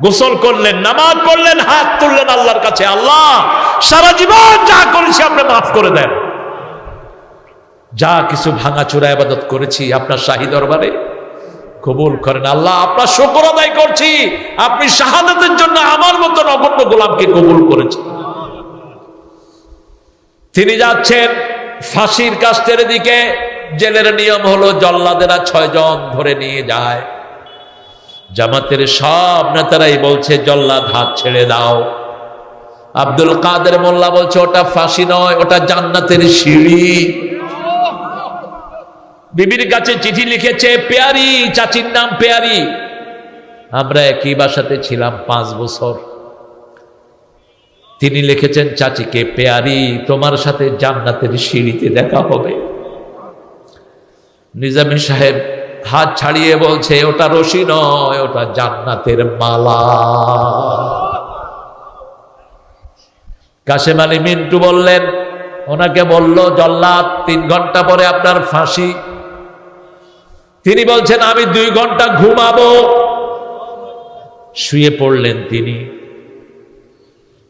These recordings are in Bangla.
গোসল করলেন, নামাজ পড়লেন, হাত তুললেন আল্লাহর কাছে, আল্লাহ সারা জীবন যা করেছি আপনি মাফ করে দেন। যা কিছু ভাঙাচোরা ইবাদত করেছি আপনার শাহী দরবারে কবুল করেন। আল্লাহ আপনার শুকর আদায় করছি, আপনি শাহাদাতের জন্য আমার মতো অগণ্য গোলামকে কবুল করেছেন। তিনি যাচ্ছেন ফাঁসির কাস্তের দিকে। জেলের নিয়ম হলো জল্লাদেরা 6 জন ধরে নিয়ে যায়। জামাতের সব নেতারাই বলছে জল্লাদ হাত ছেড়ে দাও। আব্দুল কাদের মোল্লা বলছে ওটা ফাঁসি নয়, ওটা জান্নাতের সিঁড়ি। বিবির কাছে চিঠি লিখেছে, পেয়ারি, চাচির নাম পেয়ারি, আমরা একই বাসাতে ছিলাম 5 বছর। তিনি লিখেছেন চাচিকে, পেয়ারি তোমার সাথে জান্নাতের সিঁড়িতে দেখা হবে। নিজামী সাহেব হাত ছাড়িয়ে বলছে ওটা রশি নয়, ওটা জান্নাতের মালা। কাশেম আলী মিন্টু বললেন, ওনাকে বলল জল্লাদ 3 ঘন্টা পরে আপনার ফাঁসি। তিনি বলছেন আমি 2 ঘন্টা ঘুমাবো। শুয়ে পড়লেন তিনি।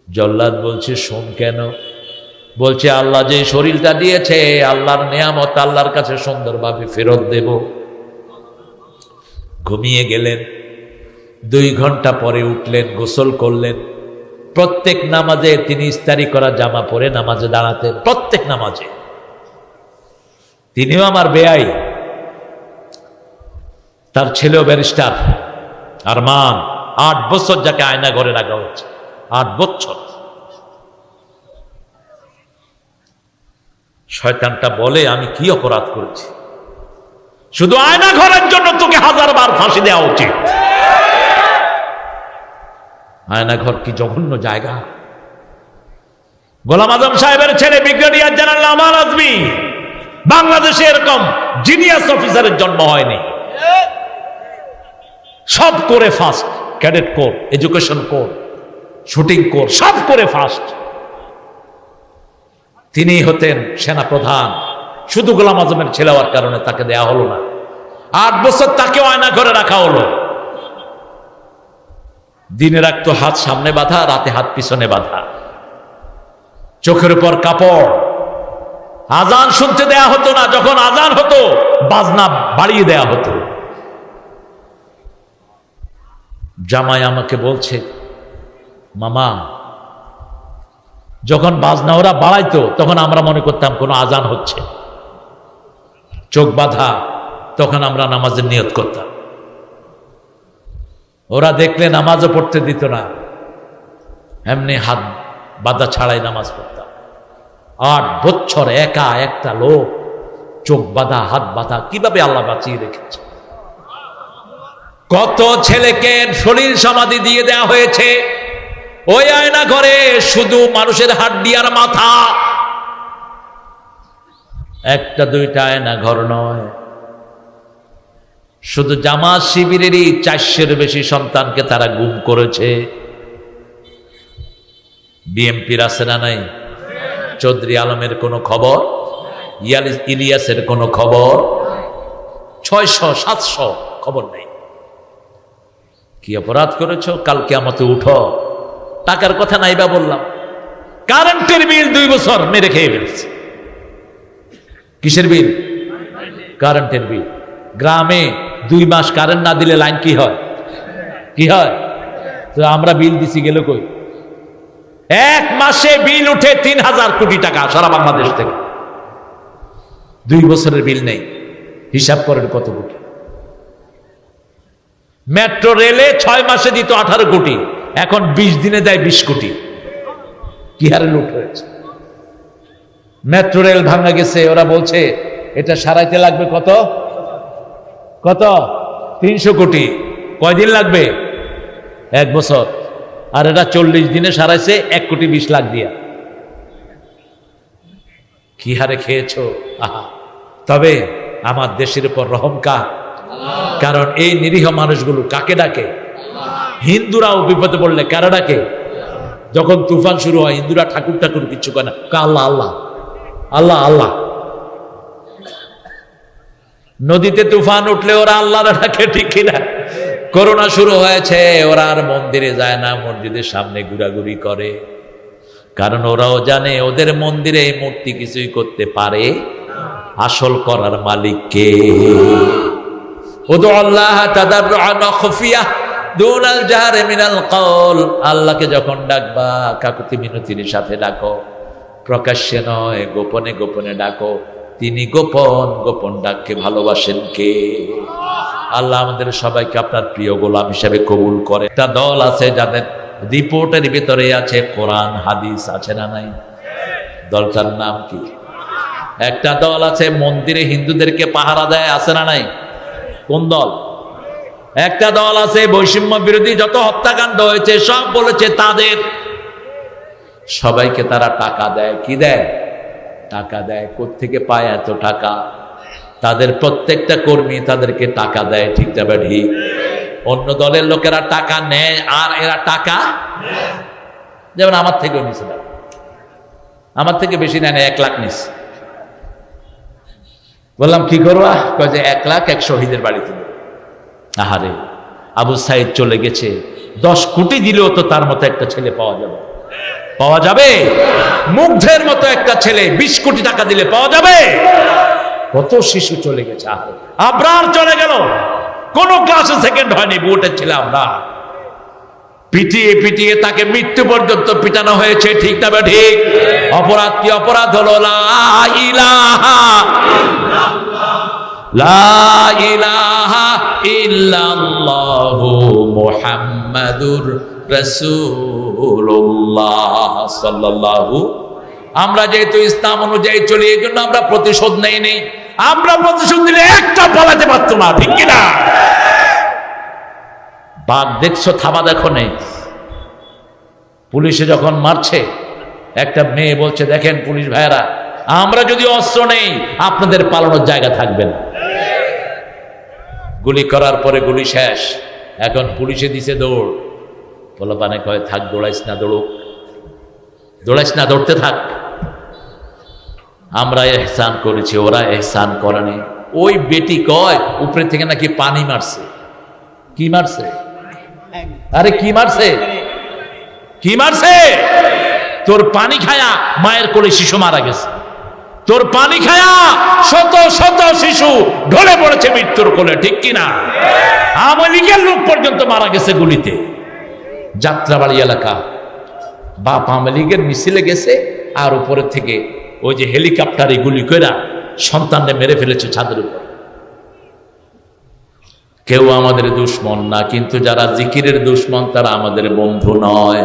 জল্লাদ বলছে শোন কেন? বলছে আল্লাহ যে শরীরটা দিয়েছে আল্লাহর নেয়ামত, আল্লাহর কাছে সুন্দরভাবে ফেরত দেব। ঘুমিয়ে গেলেন। 2 ঘন্টা পরে উঠলেন, গোসল করলেন। প্রত্যেক নামাজে তিনি ইস্তারি করা জামা পরে নামাজে দাঁড়াতেন, প্রত্যেক নামাজে। তিনিও আমার বেয়াই, তার ছেলেও ব্যারিস্টার আরমান। 8 বছর যাকে আয়না ঘরে রাখা হচ্ছে, 8 বছর। শয়তানটা বলে আমি কি অপরাধ করেছি, শুধু আয়না ঘরের জন্য তোকে 1000 বার ফাঁসি দেওয়া উচিত। আয়না ঘর কি জঘন্য জায়গা। গোলাম আজম সাহেবের ছেলে ব্রিগেডিয়ার জেনারেল আমান আজমি, বাংলাদেশে এরকম জিনিয়াস অফিসারের জন্ম হয়নি। সব করে first, cadet corps, education core, shooting core, সব করে ফার্স্ট। তিনি হতেন সেনা প্রধান, শুধু গোলাম আজমের ছেলে হওয়ার কারণে তাকে দেয়া হলো না। 8 বছর তাকেও আয়না ঘরে রাখা হলো। দিনে রাখতো হাত সামনে বাঁধা, রাতে হাত পিছনে বাঁধা, চোখের উপর কাপড়। আজান শুনতে দেয়া হতো না, যখন আজান হতো বাজনা বাড়িয়ে দেয়া হতো। জামাই আমাকে বলছে মামা, যখন বাজনা ওরা বাড়াইতো তখন আমরা মনে করতাম কোনো আজান হচ্ছে, চোখ বাঁধা, তখন আমরা নামাজের নিয়ত করতাম। ওরা দেখলে নামাজও পড়তে দিত না, এমনি হাত বাঁধা ছাড়াই নামাজ পড়তাম। 8 বছর একা একটা লোক, চোখ বাঁধা, হাত বাঁধা, কিভাবে আল্লাহ বাঁচিয়ে রেখেছে। কত ছেলেকে শরীর সমাধি দিয়ে দেয়া হয়েছে ওই আয়না ঘরে, শুধু মানুষের হাড্ডি আর মাথা। 1টা 2টা আয়না ঘর নয়, শুধু জামাত শিবিরেরই 400-এর বেশি সন্তানকে তারা গুম করেছে। বিএমপির আছে না নাই? চৌধুরী আলমের কোনো খবর, ইলিয়াসের কোনো খবর, 600-700 খবর নেই। কি অপরাধ করেছ? কালকে আমাকে উঠো। টাকার কথা নাইবা বললাম, কারেন্টের বিল 2 বছর মেরে খেয়ে ফেলছে। কিসের বিল? কারেন্টের বিল। গ্রামে 2 মাস কারেন্ট না দিলে লাইন কি হয়? কি হয়? তো আমরা বিল দিছি গেল কই? 1 মাসে বিল উঠে 3000 কোটি টাকা সারা বাংলাদেশ থেকে। 2 বছরের বিল নেই, হিসাব করেন কত কোটি। মেট্রো রেলে 6 মাসে দিত 18 কোটি, এখন 20 দিনে দেয় 20 কোটি। কি হারে লুট হয়েছে। মেট্রো রেল ভাঙা গেছে, ওরা বলছে এটা সারাইতে লাগবে কত কত 300 কোটি। কয়দিন লাগবে? 1 বছর। আর এটা 40 দিনে সারাইছে 1 কোটি 20 লাখ দিয়া। কি হারে খেয়েছ। আহা, তবে আমার দেশের উপর রহম কার? কারণ এই নিরীহ মানুষগুলো কাকে ডাকে? হিন্দুরাও বিপদে পড়লে কারা ডাকে? যখন তুফান শুরু হয় হিন্দুরা ঠাকুর ঠাকুর কিচ্ছু করে না, আল্লাহ আল্লাহ আল্লাহ আল্লাহ। নদীতে তুফান উঠলে ওরা আল্লাহর ডাকে, ঠিক কিনা? করোনা শুরু হয়েছে, ওরা আর মন্দিরে যায় না, মসজিদের সামনে ঘোরাঘুরি করে। কারণ ওরাও জানে ওদের মন্দিরে এই মূর্তি কিছুই করতে পারে, আসল করার মালিক কে? উদু আল্লাহ তাদাররুআন ওয়া খুফিয়া দুনাল জাহরি মিনাল কওল। আল্লাহকে যখন ডাকবা কাকুতি মিনতির সাথে ডাকো, প্রকাশ্যে নয়, গোপনে গোপনে ডাকো। তিনি গোপন গোপন ডাককে ভালোবাসেন কে? আল্লাহ আমাদের সবাইকে আপনার প্রিয় গোলাম হিসেবে কবুল করে। একটা দল আছে যাদের রিপোর্টের ভিতরে আছে কোরআন হাদিস, আছে না নাই? দলটার নাম কি? একটা দল আছে মন্দিরে হিন্দুদেরকে পাহারা দেয়, আছে না নাই? কোন দল? একটা দল আছে বৈষম্য বিরোধী যত হত্যাকাণ্ড হয়েছে সব বলেছে তাদের। সবাইকে তারা টাকা দেয়। কি দেয়? টাকা দেয়। কোত্থেকে পায় এত টাকা? তাদের প্রত্যেকটা কর্মী তাদেরকে টাকা দেয়, ঠিক যাবে ঠিক? অন্য দলের লোকেরা টাকা নেয় আর এরা টাকা, যেমন আমার থেকেও নিছে, আমার থেকে বেশি নেয় না, 1 লাখ নিছে। বললাম কি করবা? কয় যে 1 লাখ এক শহীদের বাড়িতে দেব। আহারে, আবু সাইদ চলে গেছে, 10 কোটি দিলেও তো তার মতো একটা ছেলে পাওয়া যাবে? পাওয়া যাবে? মুগ্ধের মতো একটা ছেলে 20 কোটি টাকা দিলে পাওয়া যাবে? কত শিশু চলে গেছে। আবরার চলে গেল, কোন ক্লাসে সেকেন্ড হয়নি, বুয়েটের ছেলে আমরা। পিটিয়ে পিটিয়ে তাকে মৃত্যু পর্যন্ত পিটানো হয়েছে, ঠিক না ঠিক? অপরাধ কি? অপরাধ হলো লা ইলাহা ইল্লাল্লাহু মুহাম্মাদুর রাসূলুল্লাহ সাল্লাল্লাহু। আমরা যেহেতু ইসলাম অনুযায়ী চলি, এই জন্য আমরা প্রতিশোধ নেই। আমরা প্রতিশোধ দিলে একটা পালাতে পারতো না, ঠিক কিনা? বাঘ দেখছো, থাবা দেখো নেই। পুলিশে যখন মারছে, একটা মেয়ে বলছে, দেখেন পুলিশ ভাইয়েরা, আমরা যদি অস্ত্র নেই আপনাদের পালানোর জায়গা থাকবে না। গুলি করার পরে গুলি শেষ, এখন পুলিশে দিছে দৌড়। পোলাপানে কয়, থাক, দৌড়াইস না, দৌড়ুক, দৌড়াইস না, দৌড়তে থাক। আমরা এহসান করেছি, ওরা এহসান করেনি। ওই বেটি কয় উপরে থেকে নাকি পানি মারছে। কি মারছে? আরে কি মারছে? কি মারছে? তোর পানি খায়া মায়ের কোলে শিশু মারা গেছে। তোর পানি খায়া শত শত শিশু ঢলে পড়েছে মৃত্যুর কোলে, ঠিক কিনা? আওয়ামী লীগের লোক পর্যন্ত মারা গেছে গুলিতে। যাত্রাবাড়ি এলাকা, বাপ আওয়ামী লীগের মিছিলে গেছে, আর উপরে থেকে ওই যে হেলিকপ্টারে গুলি কইরা সন্তানকে মেরে ফেলেছে ছাদের উপর। কেউ আমাদের দুশ্মন না, কিন্তু যারা জিকিরের দুশ্মন তারা আমাদের বন্ধু নয়।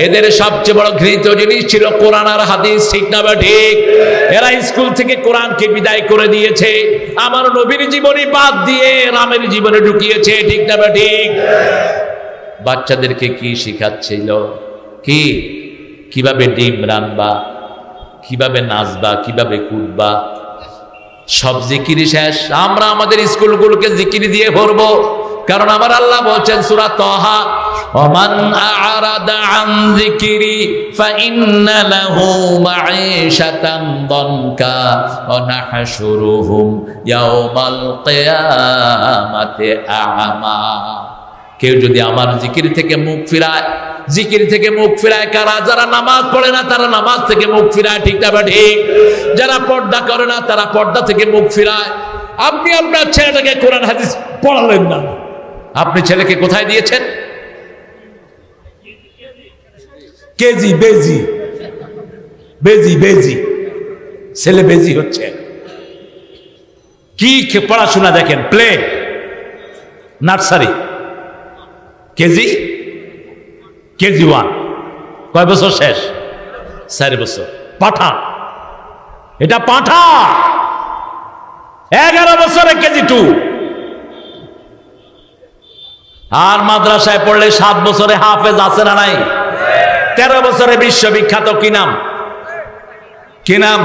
এদের সবচেয়ে বড় ঘৃণিত জিনিস ছিল কোরআন আর হাদিস, ঠিক না বা ঠিক? এরা স্কুল থেকে কোরআনকে বিদায় করে দিয়েছে, আমার নবীর জীবনী বাদ দিয়ে রামের জীবনে ঢুকিয়েছে, ঠিক না বা ঠিক? বাচ্চাদেরকে কি শিখাচ্ছিল? কি? কিভাবে ডিম রান্নবা, কিভাবে নাচবা, কিভাবে কুদবা, সব জিকিরি শেষ। আমরা আমাদের স্কুলগুলোকে জিকিরি দিয়ে ভরবো, কারণ আমার আল্লাহ বলছেন সূরা তাহা, ওমান আ'রাদা আন যিকরি ফাইন্না লাহু মাঈশাতান দানকা ওয়া নাহশুরুহুম ইয়াওমাল কিয়ামাতি আ'মা। কেউ যদি আমার জিকির থেকে মুখ ফিরায়, জিকির থেকে মুখ ফিরায় কারা? যারা নামাজ পড়ে না তারা নামাজ থেকে মুখ ফিরায়, ঠিক না ঠিক? যারা পর্দা করে না তারা পর্দা থেকে মুখ ফিরায়। আপনি আপনার ছেলেটাকে কোরআন হাদিস পড়ালেন না, আপনি ছেলেকে কোথায় দিয়েছেন? কেজি বেজি, বেজি বেজি, ছেলে বেজি হচ্ছে। কি পড়াশোনা দেখেন, প্লে, নার্সারি, কেজি, কেজি 1, কয় বছর শেষ? 4 বছর। পাঠা, এটা পাঠা। 11 বছরে কেজি 2। আর মাদ্রাসায় পড়লে 7 বছরে হাফেজ, আছে না নাই? 13 বছরে বিশ্ববিখ্যাত। কি নাম? কি নাম?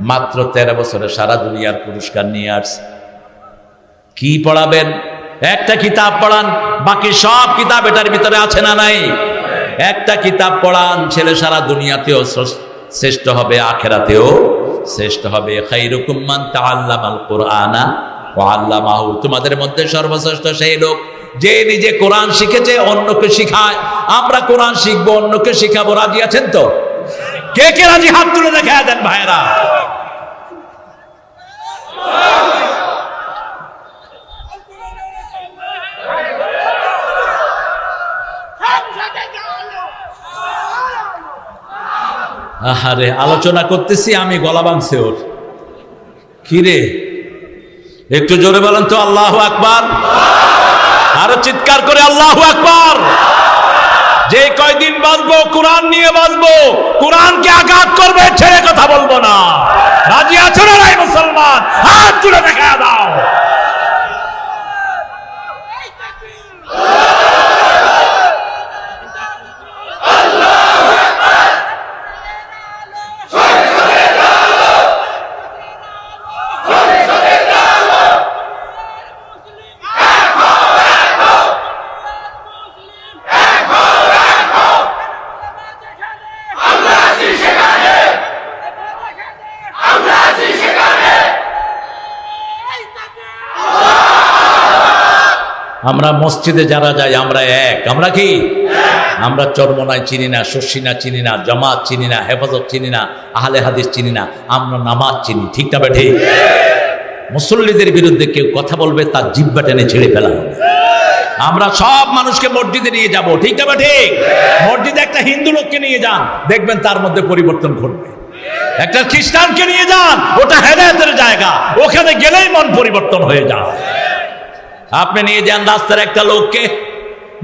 মাত্র 13 বছরে সারা দুনিয়ার পুরস্কার নিয়ে আসছে। কি পড়াবেন? একটা কিতাব পড়ান, বাকি সব কিতাব এটার ভিতরে আছে না নাই? একটা কিতাব পড়ান, ছেলে সারা দুনিয়াতেও শ্রেষ্ঠ হবে, আখেরাতেও শ্রেষ্ঠ হবে। খায়রুকুম মান তাআল্লামাল কুরআনা ওয়া আল্লামাহু, তোমাদের মধ্যে সর্বশ্রেষ্ঠ সেই লোক যে নিজে কোরআন শিখেছে, অন্যকে শিখায়। আমরা কোরআন শিখবো, অন্যকে শিখাবো, রাজি আছেন তো? কে কে রাজি? হাত তুলে দেখা দেন ভাইরা। আরে আলোচনা করতেছি আমি, গলা ভাঙছে ওর। কি রে, একটু জোরে বলেন তো আল্লাহু আকবার। আরো চিৎকার করে আল্লাহু আকবার। যে কয়দিন বাঁচবো কোরআন নিয়ে বাঁচবো, কোরআনকে আঘাত করবে, ছেড়ে কথা বলবো না। রাজি আছো না নাই মুসলমান? হাত তুলে দেখা দাও। আমরা মসজিদে যারা যাই আমরা এক। আমরা কি? আমরা চরমনাই চিনি না, শর্ষিনা চিনি না, জামাত চিনি না, হেফাজত চিনি না, আহলে হাদিস চিনি না, আমরা নামাজ চিনি। ঠিক না বেঠি? মুসল্লিদের বিরুদ্ধে কেউ কথা বলবে তার জিহ্বা টেনে ছেড়ে ফেলা হবে। আমরা সব মানুষকে মসজিদে নিয়ে যাব। ঠিক না বেঠি? মসজিদে একটা হিন্দু লোককে নিয়ে যান, দেখবেন তার মধ্যে পরিবর্তন ঘটবে। একটা খ্রিস্টানকে নিয়ে যান, ওটা হেদায়েতের জায়গা, ওখানে গেলেই মন পরিবর্তন হয়ে যায়। আপনি নিয়ে যান রাস্তার একটা লোককে,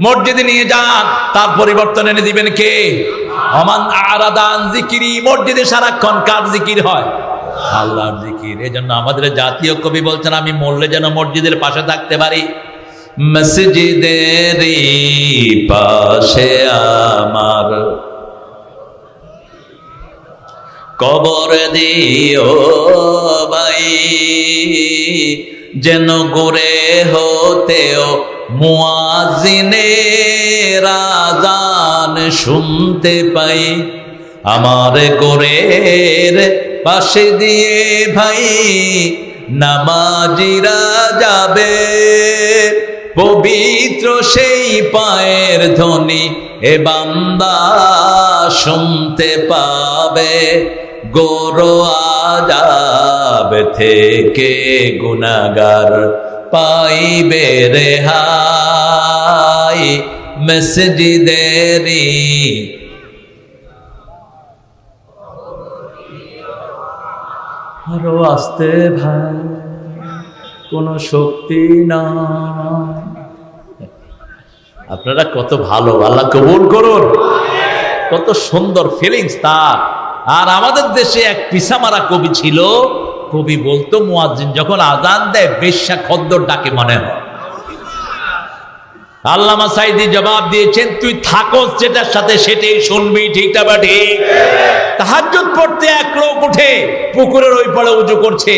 মসজিদে নিয়ে যান, তার পরিবর্তন এনে দিবেন কে? ওমান আরাদা আন যিকরি। মসজিদে সারাক্ষণ কার জিকির হয়? আল্লাহর জিকির। এজন্য আমাদের জাতীয় কবি বলছেন, আমি মরলে যেন মসজিদের পাশে থাকতে পারি। মসজিদের পাশে আমার কবর দিও ভাই, যেন গোরে হতেও মুয়াজ্জিনের আযান শুনতে পাই। আমার গোরের পাশে দিয়ে ভাই নামাজিরা যাবে, পবিত্র সেই পায়ের ধ্বনি এ বান্দা শুনতে পাবে। গোরো আযাব থেকে গুনাহগার পাইবে রেহাই। মসজিদেরি আরো আসতে ভাই, কোনো শক্তি না। আপনারা কত ভালো, আল্লাহ কবুল করুন। কত সুন্দর ফিলিংস তার। আর আমাদের দেশে এক পিসামারা কবি ছিল, কবি বলতো মুয়াজ্জিন যখন আজান দেয় বেশ্যা খদ্দর ডাকে মনে হয়। আল্লামা সাঈদী জবাব দিয়েছেন, তুই থাকস যেটার সাথে সেটাই শুনবি। ঠিকটা বা ঠিক? তাহাজ্জুদ পড়তে এক লোক উঠে পুকুরের ওই পাড়ে উজু করছে,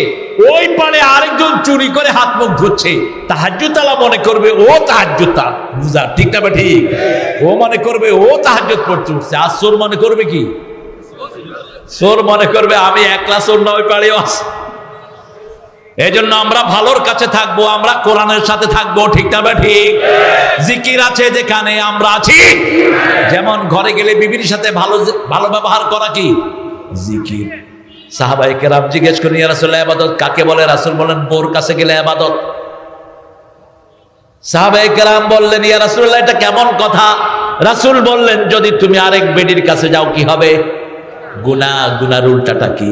ওই পাড়ে আরেকজন চুরি করে হাত মুখ ধুচ্ছে। তাহাজ্জুদ আলা মনে করবে ও তাহাজ্জুদ বুঝা। ঠিকটা বা ঠিক? ও মনে করবে ও তাহাজ্জুদ পড়তে উঠছে। আর চোর মনে করবে কি? চোর মনে করবে আমি একলা চোর না, ওই পাড়েও আছে। এজন্য আমরা ভালোর কাছে থাকবো, আমরা কোরআনের সাথে থাকবো। ঠিক না বা ঠিক? জিকির আছে যেখানে আমরা আছি। যেমন ঘরে গেলে বিবির সাথে ভালো ভালো ব্যবহার করা কি জিকির। সাহাবায়ে কেরাম জিজ্ঞেস করেন, ইয়া রাসূলুল্লাহ ইবাদত কাকে বলে? রাসূল বলেন বউর কাছে গেলে ইবাদত। সাহাবায়ে কেরাম বললেন, ইয়া রাসূলুল্লাহ এটা কেমন কথা? রাসূল বললেন, যদি তুমি আরেক বেডির কাছে যাও কি হবে? গুনাহ। গুনার উল্টাটা কি?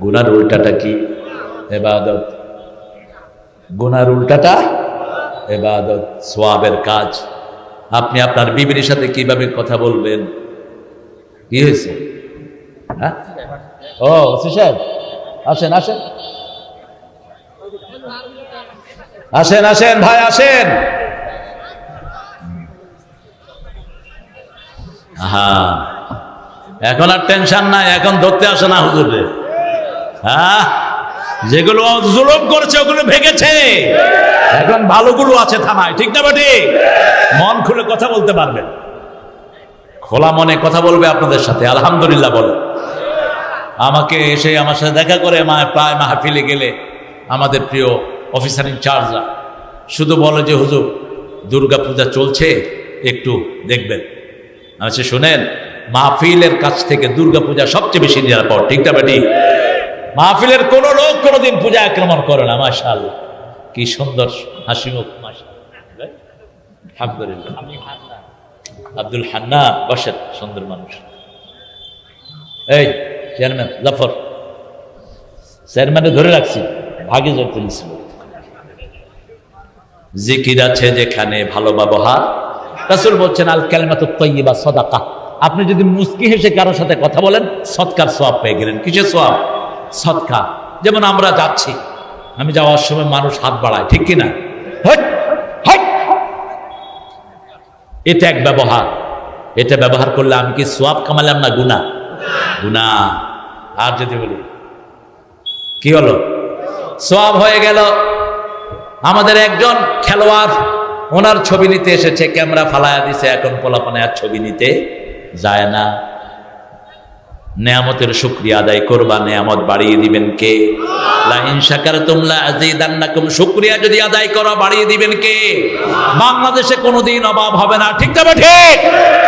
গুনার উল্টাটা কি? ইবাদত। গুনার উল্টাটা ইবাদত, সওয়াবের কাজ। আপনি আপনার বিবির সাথে কিভাবে কথা বলবেন? কি হয়েছে? হ্যাঁ, ও সাহেব আসেন আসেন আসেন আসেন ভাই আসেন। হ্যাঁ, এখন আর টেনশন নাই, এখন ধরতে আসে না হুজুরে। হ্যাঁ, যেগুলো জুলুম করেছে ওগুলো ভেঙেছে, এখন ভালোগুলো আছে থানায়। ঠিক না বেটি? মন খুলে কথা বলতে পারবেন, খোলা মনে কথা বলবে আপনাদের সাথে। আলহামদুলিল্লাহ বলে। আমাকে এসে আমার সাথে দেখা করে প্রায় মাহফিলে গেলে আমাদের প্রিয় অফিসার ইনচার্জরা শুধু বলে যে হুজুর দুর্গা পূজা চলছে, একটু দেখবেন। আচ্ছা শুনেন, মাহফিলের কাছ থেকে দুর্গা পূজা সবচেয়ে বেশি নিরাপদ, ঠিক না বেটি? মাহফিলের কোন লোক কোনোদিন পূজা আক্রমণ করে না। মাশাআল্লাহ, কি সুন্দর হাসি মুখ, মাশাআল্লাহ, আলহামদুলিল্লাহ। আব্দুল হান্নান বসেন, সুন্দর মানুষ। এই চেয়ারম্যান জাফর, চেয়ারম্যানে ধরে রাখছি, ভাগে যেতে নিছিল। জিকির আছে যেখানে, ভালো ব্যবহার। রাসূল বলছেন আল কালিমাতুত তাইয়্যিবা সাদাকা। আপনি যদি মুস্কি হেসে কারোর সাথে কথা বলেন, সদকার সওয়াব পেয়ে গেলেন। কিসের সওয়াব? সদকা। যেমন আমরা যাচ্ছি, আমি যাওয়ার সময় মানুষ হাত বাড়ায়, ঠিক কিনা? এটা এক ব্যবহার। এটা ব্যবহার করলে আমি কি সওয়াব কামালাম না গুনাহ? গুনাহ। আর যদি বলি কি হলো? সওয়াব হয়ে গেল। আমাদের একজন খেলোয়াড়, ওনার ছবি নিতে এসেছে, ক্যামেরা ফালায়া দিছে, এখন পোলাপানে আর ছবি নিতে যায় না। নেয়ামতের শুকরিয়া আদায় করবা, নেয়ামত বাড়িয়ে দিবেন কে? লা ইন শাকারতুম লা আযীদান্নাকুম। শুকরিয়া যদি আদায় করো, বাড়িয়ে দিবেন কে? বাংলাদেশে কোনোদিন অভাব হবে না, ঠিক না ঠিক?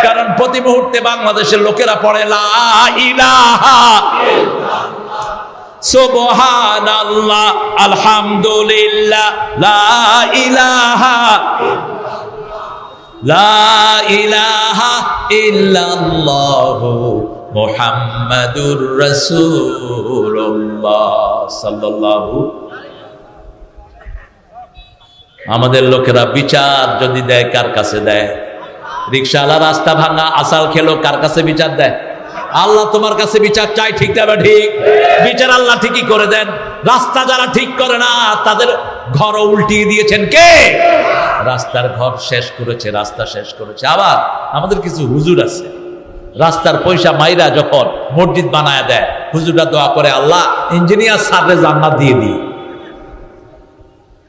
কারণ প্রতি মুহূর্তে বাংলাদেশের লোকেরা পড়ে লা ইলাহা ইল্লাল্লাহ, সুবহানাল্লাহ, আলহামদুলিল্লাহ, লা ইলাহা লা ইলাহা ইল্লাল্লাহু মুহাম্মাদুর রাসূলুল্লাহ সাল্লাল্লাহু। আমাদের লোকেরা বিচার যদি দেয়, কার কাছে দেয়? রিকশাওয়ালা রাস্তা ভাঙা আসাল খেলো, কার কাছে বিচার দেয়? আল্লাহ তোমার কাছে বিচার চাই, ঠিক না ঠিক? বিচার আল্লাহ ঠিকই করে দেন। রাস্তা যারা ঠিক করে না, তাদের ঘর উল্টিয়ে দিয়েছেন কে? রাস্তার ঘর শেষ করেছে, রাস্তা শেষ করেছে। আবার আমাদের কিছু হুজুর আছে, রাস্তার পয়সা মাইরা যখন মসজিদ বানায় দেয়, হুজুররা দোয়া করে, আল্লাহ ইঞ্জিনিয়ার সাথে জান্নাত দিয়ে দিই।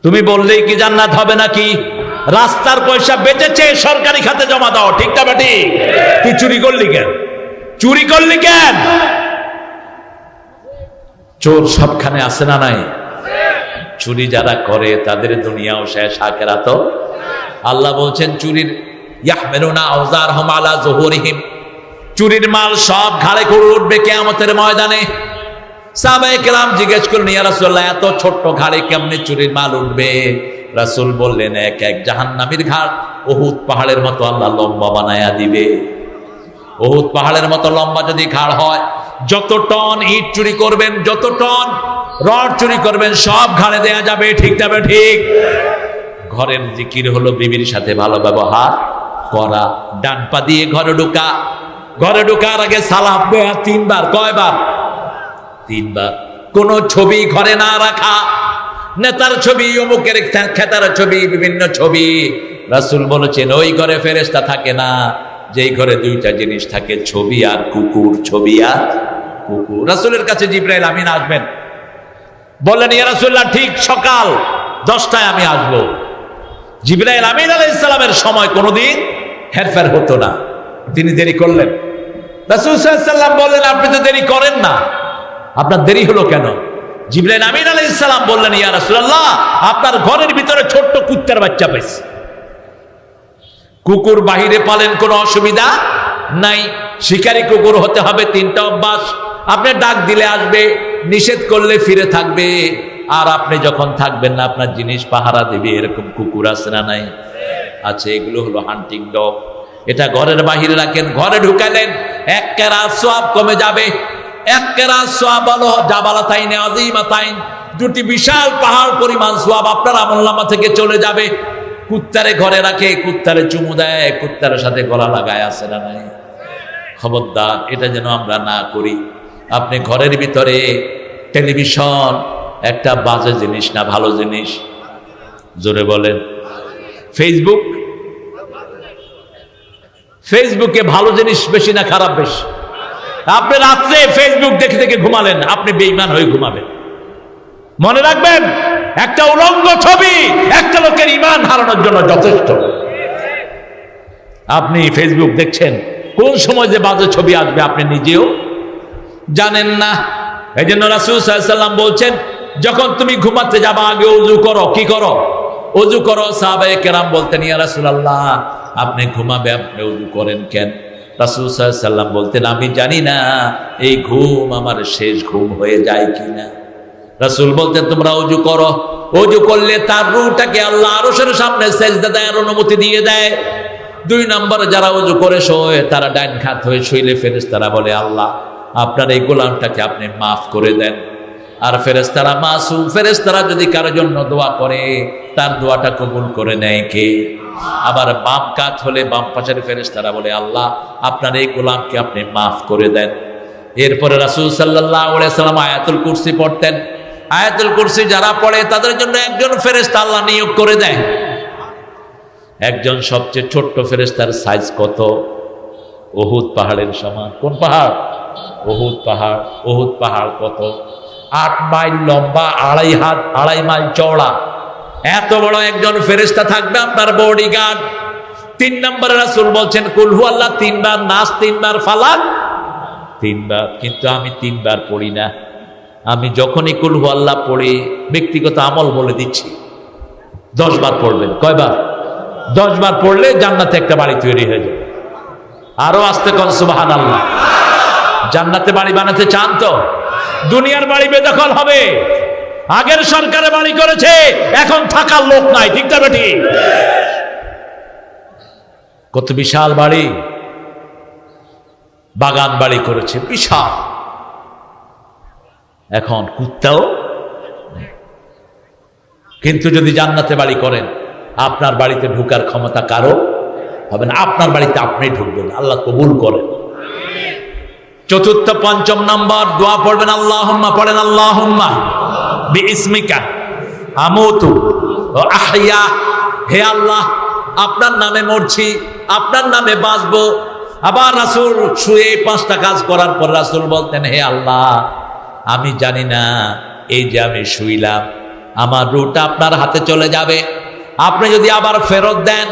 তুমি বললেই কি জান্নাত হবে নাকি? রাস্তার পয়সা বেঁচেছে, সরকারি খাতে জমা দাও, ঠিক না ঠিক? তুই চুরি করলি কেন? চুরি করলি কেন? চোর সবখানে আছে না নাই? চুরি যারা করে তাদের দুনিয়াও শেষ, আখিরাতও। আল্লাহ বলছেন চুরির ইয়াহমিলুনা আওজারহুম আলা যুহুরিহিম, চুরির মাল সব ঘাড়ে করে উঠবে কিয়ামতের ময়দানে। সাহাবায়ে কেরাম জিজ্ঞেস করলেন, ইয়া রাসূলুল্লাহ, এত ছোট্ট ঘাড়ে কেমনে চুরির মাল উঠবে? রাসূল বললেন, এক এক জাহান্নামীর ঘাড় উহুদ পাহাড়ের মতো আল্লাহ লম্বা বানায়া দিবে। উহুদ পাহাড়ের মতো লম্বা যদি ঘাড় হয়, যত টন ইট চুরি করবেন, যত টন রড চুরি করবেন, সব ঘাড়ে দেয়া যাবে, ঠিক না ঠিক? ঘরের জিকির হলো বিবির সাথে ভালো ব্যবহার করা। ডান পা দিয়ে ঘরে ঢোকা, ঘরে ঢোকার আগে সালাম দেয়া 3 বার। কয়বার? 3 বার। কোন ছবি ঘরে না রাখা, নেতার ছবি, অমুকের খেতার ছবি, বিভিন্ন ছবি। রাসূল বলেছেন ওই ঘরে ফেরেশতা থাকে না, যেই ঘরে 2টা জিনিস থাকে, ছবি আর কুকুর। ছবি আর কুকুর। রাসূলের কাছে জিবরাইল আমিন আসবেন, বললেন, ইয়া রাসূলুল্লাহ, ঠিক সকাল 10টায় আমি আসবো। জিবরাইল আমিন আলাইহিস সালামের সময় কোনোদিন হেরফের হতো না, তিনি দেরি করলেন। রাসূল সাল্লাল্লাহু আলাইহি সাল্লাম বললেন, আপনি তো দেরি করেন না, আপনার দেরি হলো কেন? জিবরাইল আমিন আলাইহিস সালাম বললেন, ইয়া রাসূলুল্লাহ, আপনার ঘরের ভিতরে ছোট্ট কুত্তার বাচ্চা পাইছি। কুকুর বাহিরে পালেন, কোনো অসুবিধা নাই। শিকারী কুকুর হতে হবে, 3টা অভ্যাস। আপনি ডাক দিলে আসবে, নিষেধ করলে ফিরে থাকবে, আর আপনি যখন থাকবেন না আপনার জিনিস পাহারা দেবে। এরকম কুকুর আছে না নাই? আছে। এগুলো হলো হান্টিং ডগ। এটা ঘরের বাহিরে রাখেন, ঘরে ঢুকালেন, 1 কেরাত সওয়াব কমে যাবে। 1 কেরাত সওয়াব হলো জাবালাতাইন আযীমাতাইন, 2টি বিশাল পাহাড় পরিমাণ সওয়াব আপনার আমলনামা থেকে চলে যাবে। কুত্তারে ঘরে রাখে, কুত্তারে চুমু দেয়, কুত্তারের সাথে গলা লাগায়, আছে না নাই? খবরদার, এটা যেন আমরা না করি। আপনি ঘরের ভিতরে টেলিভিশন একটা বাজে জিনিস না, ভালো জিনিস। জোরে বলেন। ফেসবুক, ফেসবুকে ভালো জিনিস বেশি না খারাপ বেশি? আপনি রাত্রে ফেসবুক দেখে দেখে ঘুমালেন, আপনি বেঈমান হয়ে ঘুমাবেন। মনে রাখবেন, একটা উলঙ্গ ছবি একটা লোকের ঈমান হারানোর জন্য যথেষ্ট। আপনি ফেসবুক দেখছেন, কোন সময় যে বাজে ছবি আসবে আপনি নিজেও জানেন না। এই জন্য রাসূল সাল্লাল্লাহু আলাইহি ওয়াসাল্লাম বলছেন, যখন তুমি ঘুমাতে যাবা আগে ওযু করো। কি করো? ওযু করো। সাহাবায়ে কেরাম বলতেন, ইয়া রাসূলুল্লাহ, আপনি ঘুমাবে, আপনি ওযু করেন কেন? রাসূল সাল্লাল্লাহু আলাইহি সাল্লাম বলতেন, আমি জানি না এই ঘুম আমার শেষ ঘুম হয়ে যায় কিনা। রাসূল বলতেন, তোমরা ওযু করো। ওযু করলে তার রূহটাকে আল্লাহ আরশের সামনে সিজদা দেওয়ার অনুমতি দিয়ে দেয়। 2 নম্বর, যারা ওযু করে শোয় তারা ডান হাত হয়ে শুইলে ফেরেশতারা বলে, আল্লাহ আপনার এই গোলামটাকে আপনি মাফ করে দেন। আর ফেরেশতারা মাসুম, ফেরেশতারা যদি কারোর জন্য দোয়া করে তার দোয়াটা কবুল করে নেয় কে? আবার বাম কাত হলে বাম পাশের ফেরেশতারা বলে, আল্লাহ আপনার এই গোলামকে আপনি মাফ করে দেন। এরপরে রাসূল সাল্লাল্লাহু আলাইহি ওয়াসাল্লাম আয়াতুল কুরসি পড়তেন। আয়াতুল কুরসি যারা পড়ে তাদের জন্য একজন ফেরেশতা আল্লাহ নিয়োগ করে দেয়। একজন সবচেয়ে ছোট্ট ফেরেশতার সাইজ কত? উহুদ পাহাড়ের সমান। কোন পাহাড়? উহুদ পাহাড়। উহুদ পাহাড় কত? 8 মাইল লম্বা, 2.5 হাত, 2.5 মাইল চওড়া। এত বড় একজন ফেরেশতা থাকবে আপনার বডিগার্ড। 3 নম্বরে রাসূল বলছেন, কুল হু আল্লাহ 3 বার, নাস 3 বার, ফালাক 3 বার। কিন্তু আমি 3 বার পড়ি না। আমি যখনই কুল হু আল্লাহ পড়ি, ব্যক্তিগত আমল বলে দিচ্ছি, 10 বার পড়বেন। কয়বার? 10 বার পড়লে জান্নাতে একটা বাড়ি তৈরি হয়ে যাবে। আরো আস্তে কোন সুবহানাল্লাহ। জান্নাতে বাড়ি বানাতে চান তো? দুনিয়ার বাড়ি বেদখল হবে। আগের সরকারে বাড়ি করেছে, এখন থাকার লোক নাই। ঠিক না বেটি? কত বিশাল বাড়ি, বাগান বাড়ি করেছে বিশাল। এখন কুত্তাও। কিন্তু যদি জান্নাতে বাড়ি করেন, আপনার বাড়িতে ঢুকার ক্ষমতা কারো হবে না। আপনার বাড়িতে আপনি ঢুকবেন। আল্লাহ কবুল করেন। চতুর্থ 5ম নম্বর দোয়া পড়বেন, আল্লাহুম্মা পড়েন, আল্লাহুম্মা বিইসমিকা আমুতু ওয়া আহইয়া। হে আল্লাহ, আপনার নামে মরছি, আপনার নামে বাঁচবো। আবার রাসূল শুয়ে 5টা কাজ করার পর রাসূল বলতেন, হে আল্লাহ, আমি জানি না এই যে আমি শুইলাম, আমার রূহটা আপনার হাতে চলে যাবে। আপনি যদি আবার ফেরত দেন,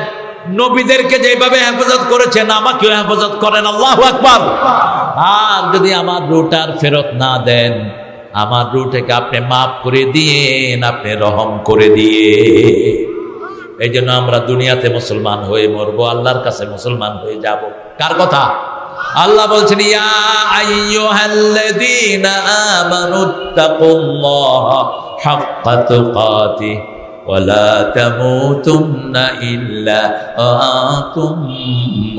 নবীদেরকে যেভাবে হেফাজত করেছেন আমাকেও হেফাজত করেন। আল্লাহু আকবার। আর যদি আমার রূহটার ফেরত না দেন, আমার রূহটাকে আপনি মাফ করে দিয়েন, আপনি রহম করে দিয়ে। এই জন্য আমরা দুনিয়াতে মুসলমান হয়ে মরবো, আল্লাহর কাছে মুসলমান হয়ে যাব। কার কথা? আল্লাহ বলছেন, ইয়া আইয়ুহাল্লাযীনা আমানুত্তাকুল্লাহা হাক্কা তুকাতিহি ওয়া লা তামুতুন্না ইল্লা ওয়া আনতুম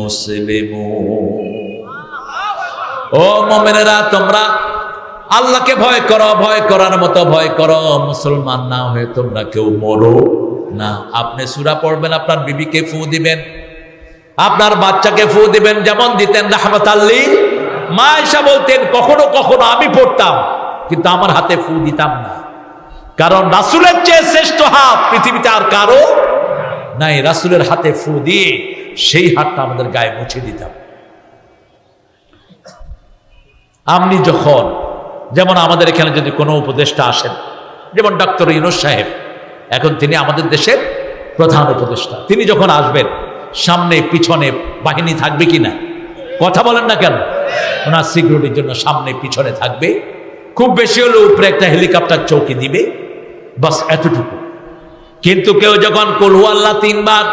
মুসলিমুন। ও মুমিনেরা, তোমরা আল্লাহকে ভয় করো, ভয় করার মতো ভয় করো। মুসলমান না হয়ে তোমরা কেউ মরো না। আপনি সূরা পড়বেন, আপনার বিবিকে ফু দিবেন, আপনার বাচ্চাকে ফু দিবেন, যেমন দিতেন রাহমাতাল লিল। মা আয়েশা বলতেন, কখনো কখনো আমি পড়তাম, কিন্তু আমার হাতে ফু দিতাম না, কারণ রাসূলের চেয়ে শ্রেষ্ঠ হাত পৃথিবীতে আর কারো নাই। রাসূলের হাতে ফু দিয়ে সেই হাতটা আমাদের গায়ে মুছে দিতাম। আপনি যখন, যেমন আমাদের এখানে যদি কোনো উপদেষ্টা আসেন, যেমন ডক্টর ইউনূস সাহেব, এখন তিনি আমাদের দেশের প্রধান উপদেষ্টা, তিনি যখন আসবেন, সামনে পিছনে বাহিনী থাকবে কিনা? কথা বলেন না কেন? ওনার সিকিউরিটির জন্য সামনে পিছনে থাকবে, খুব বেশি হলে উপরে একটা হেলিকপ্টার চৌকি দিবে, বাস এতটুকু। কিন্তু কেউ যখন কুল হু আল্লাহ 3 বার,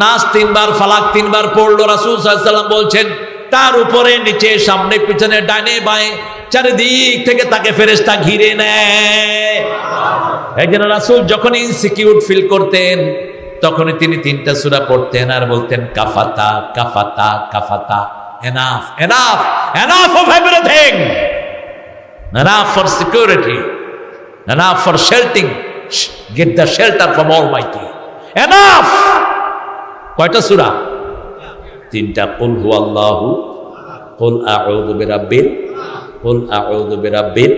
নাস 3 বার, ফালাক 3 বার পড়লো, রাসূল সাল্লাল্লাহু আলাইহি ওয়াসাল্লাম বলছেন, তার উপরে নিচে সামনে পিছনে ডানে বাঁয়ে চারিদিক থেকে তাকে ফেরেশতা ঘিরে নেয়। এই জন্য রাসূল যখন ইনসিকিউর ফিল করতেন, তখনই তিনি 3টা সূরা পড়তেন আর বলতেন, কাফাতা কাফাতা কাফাতা, enough enough enough of everything, enough for security, enough for sheltering, get the shelter from almighty, enough. কয়টা সূরা? 3টা। কুল হু আল্লাহু, কুল আউযু বিরাব্বিল, কুল আউযু বিরাব্বিন